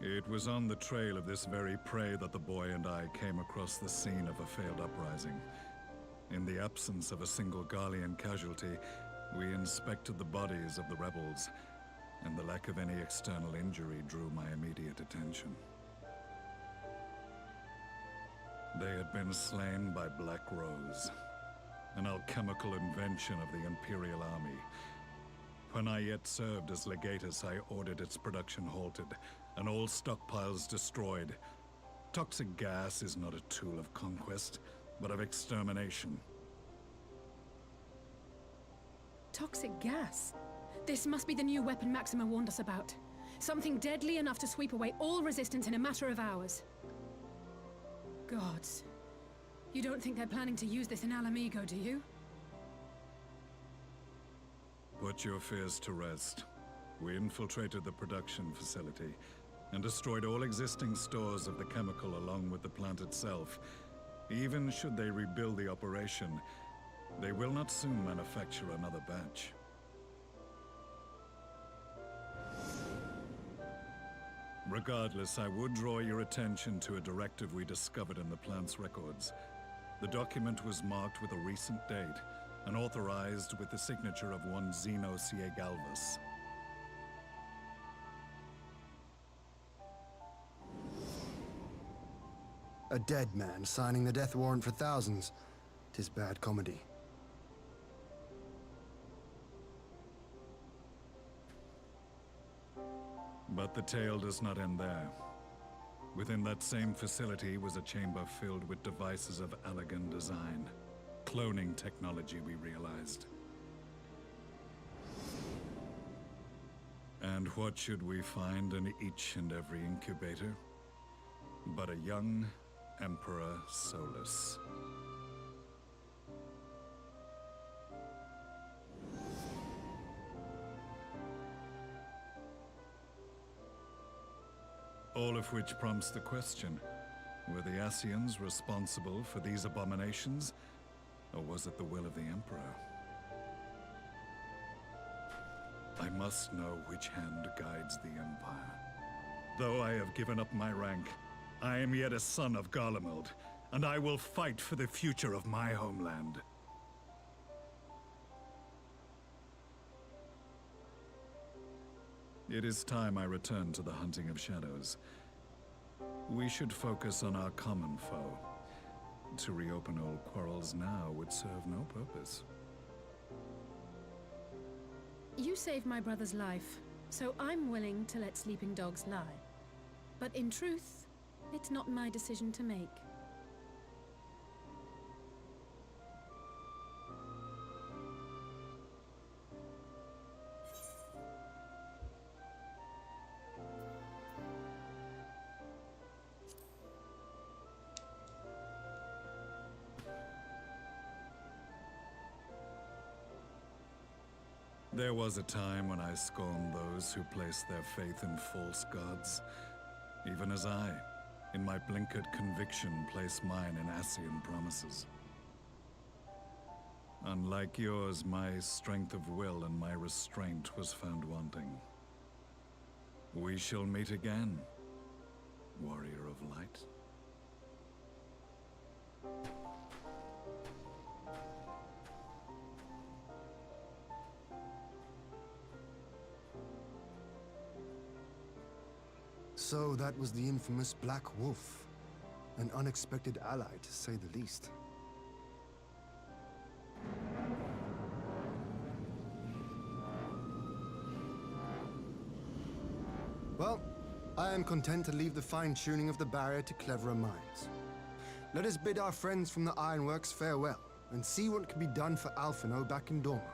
S: It was on the trail of this very prey that the boy and I came across the scene of a failed uprising. In the absence of a single Garlean casualty, we inspected the bodies of the rebels, and the lack of any external injury drew my immediate attention. They had been slain by Black Rose, an alchemical invention of the Imperial Army. When I yet served as legatus, I ordered its production halted, and all stockpiles destroyed. Toxic gas is not a tool of conquest, but of extermination.
C: Toxic gas? This must be the new weapon Maxima warned us about. Something deadly enough to sweep away all resistance in a matter of hours. Gods. You don't think they're planning to use this in Alamigo, do you?
S: Put your fears to rest. We infiltrated the production facility and destroyed all existing stores of the chemical along with the plant itself. Even should they rebuild the operation, they will not soon manufacture another batch. Regardless, I would draw your attention to a directive we discovered in the plant's records. The document was marked with a recent date and authorized with the signature of one Zeno Galvas.
D: A dead man signing the death warrant for thousands. 'Tis bad comedy.
S: But the tale does not end there. Within that same facility was a chamber filled with devices of elegant design. Cloning technology, we realized. And what should we find in each and every incubator? But a young Emperor Solus. All of which prompts the question, were the Ascians responsible for these abominations, or was it the will of the Emperor? I must know which hand guides the Empire. Though I have given up my rank, I am yet a son of Garlemald, and I will fight for the future of my homeland. It is time I return to the hunting of shadows. We should focus on our common foe. To reopen old quarrels now would serve no purpose.
C: You saved my brother's life, so I'm willing to let sleeping dogs lie. But in truth, it's not my decision to make.
S: There was a time when I scorned those who placed their faith in false gods, even as I, in my blinkered conviction, place mine in Ascian promises. Unlike yours, my strength of will and my restraint was found wanting. We shall meet again, warrior of light.
D: So that was the infamous Black Wolf. An unexpected ally, to say the least. Well, I am content to leave the fine-tuning of the barrier to cleverer minds. Let us bid our friends from the Ironworks farewell, and see what can be done for Alphino back in Dorma.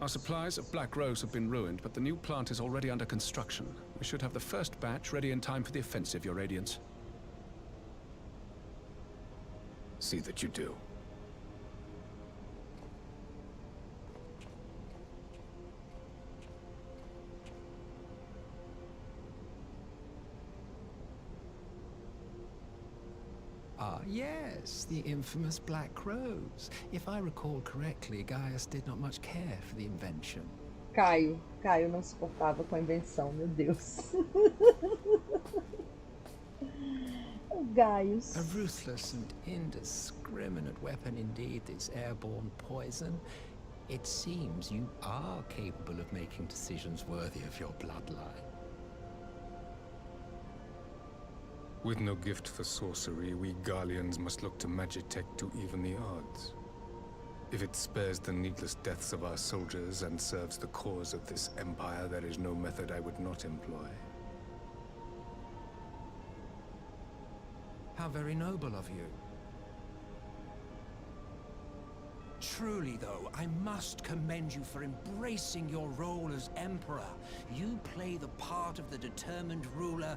T: Our supplies of Black Rose have been ruined, but the new plant is already under construction. We should have the first batch ready in time for the offensive, Your Radiance. See that you do.
P: Ah, yes, the infamous Black Rose. If I recall correctly, Gaius did not much care for the invention.
A: Caio não se importava com a invenção, meu Deus. O Gaius.
P: A ruthless and indiscriminate weapon indeed, this airborne poison. It seems you are capable of making decisions worthy of your bloodline.
U: With no gift for sorcery, we Garleans must look to Magitech to even the odds. If it spares the needless deaths of our soldiers and serves the cause of this empire, there is no method I would not employ.
P: How very noble of you. Truly, though, I must commend you for embracing your role as Emperor. You play the part of the determined ruler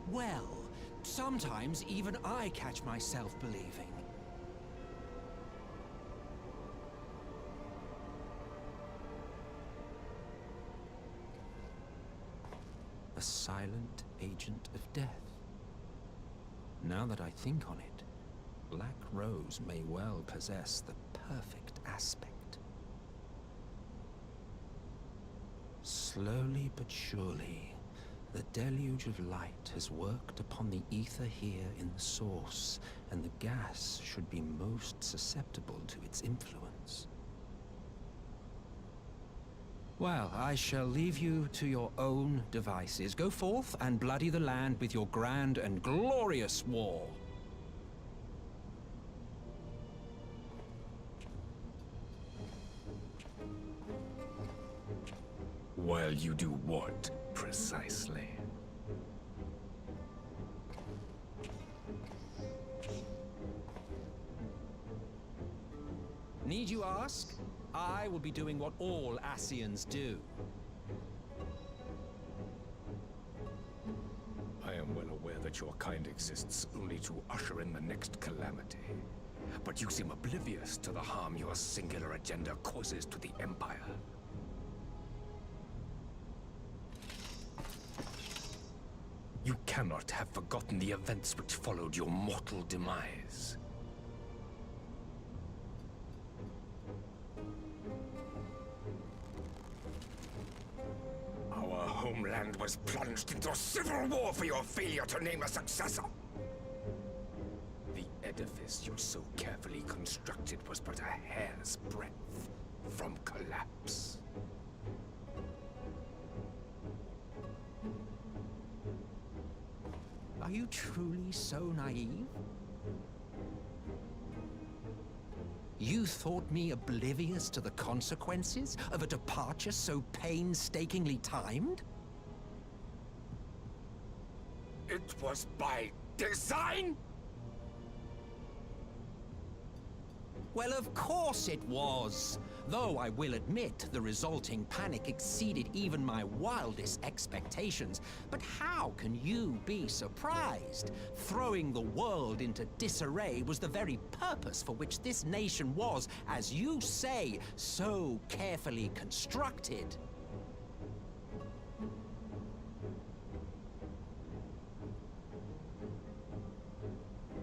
P: well. Sometimes even I catch myself believing. A silent agent of death. Now that I think on it, Black Rose may well possess the perfect aspect. Slowly but surely, the deluge of light has worked upon the ether here in the source, and the gas should be most susceptible to its influence. Well, I shall leave you to your own devices. Go forth and bloody the land with your grand and glorious war.
E: While you do what, precisely?
P: Need you ask? I will be doing what all Ascians do.
E: I am well aware that your kind exists only to usher in the next calamity. But you seem oblivious to the harm your singular agenda causes to the Empire. You cannot have forgotten the events which followed your mortal demise. Our homeland was plunged into civil war for your failure to name a successor. The edifice you so carefully constructed was but a hair's breadth from collapse.
P: Are you truly so naive? You thought me oblivious to the consequences of a departure so painstakingly timed?
E: It was by design?
P: Well, of course it was. Though I will admit the resulting panic exceeded even my wildest expectations. But how can you be surprised? Throwing the world into disarray was the very purpose for which this nation was, as you say, so carefully constructed.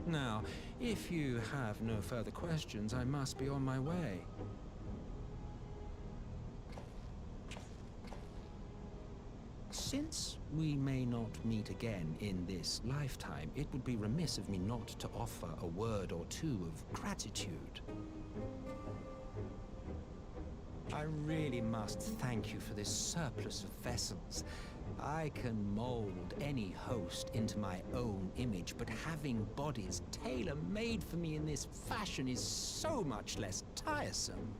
P: Now, if you have no further questions, I must be on my way. Since we may not meet again in this lifetime, it would be remiss of me not to offer a word or two of gratitude. I really must thank you for this surplus of vessels. I can mold any host into my own image, but having bodies tailor-made for me in this fashion is so much less tiresome.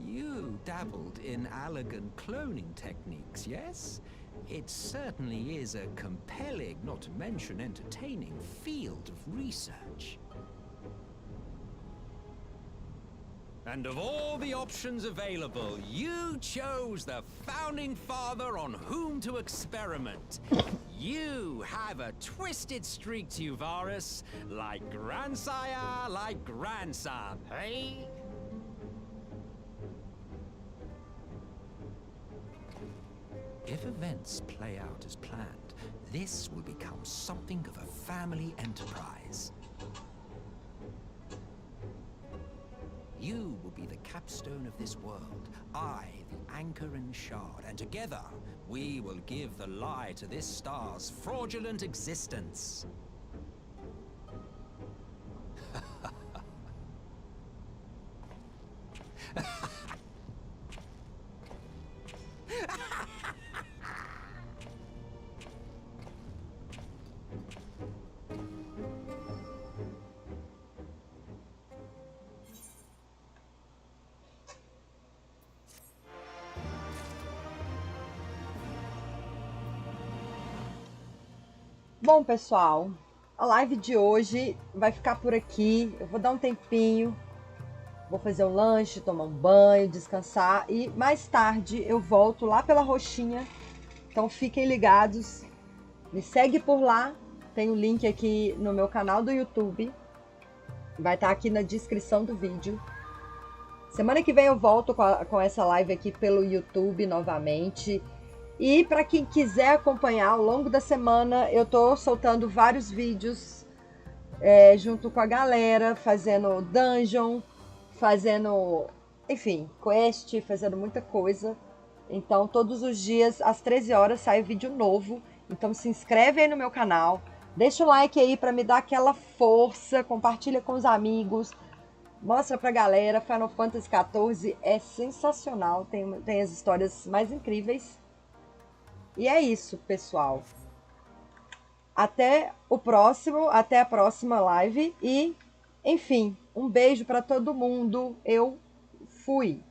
P: You dabbled in elegant cloning techniques, yes? It certainly is a compelling, not to mention entertaining, field of research. And of all the options available, you chose the founding father on whom to experiment. You have a twisted streak to you, Varus, like grandsire, like grandson, hey? If events play out as planned, this will become something of a family enterprise. You will be the capstone of this world, I, the anchor and shard, and together we will give the lie to this star's fraudulent existence.
A: Bom, pessoal, a live de hoje vai ficar por aqui. Eu vou dar um tempinho, vou fazer um lanche, tomar um banho, descansar e mais tarde eu volto lá pela roxinha. Então fiquem ligados, me segue por lá, tem o link aqui no meu canal do YouTube, vai estar aqui na descrição do vídeo. Semana que vem eu volto com essa live aqui pelo YouTube novamente. E para quem quiser acompanhar ao longo da semana, eu tô soltando vários vídeos junto com a galera, fazendo dungeon, fazendo, enfim, quest, fazendo muita coisa. Então, todos os dias, às 13 horas, sai vídeo novo. Então, se inscreve aí no meu canal, deixa o like aí para me dar aquela força, compartilha com os amigos, mostra pra galera. Final Fantasy XIV é sensacional, tem as histórias mais incríveis. E é isso, pessoal. Até a próxima live e, enfim, um beijo para todo mundo. Eu fui.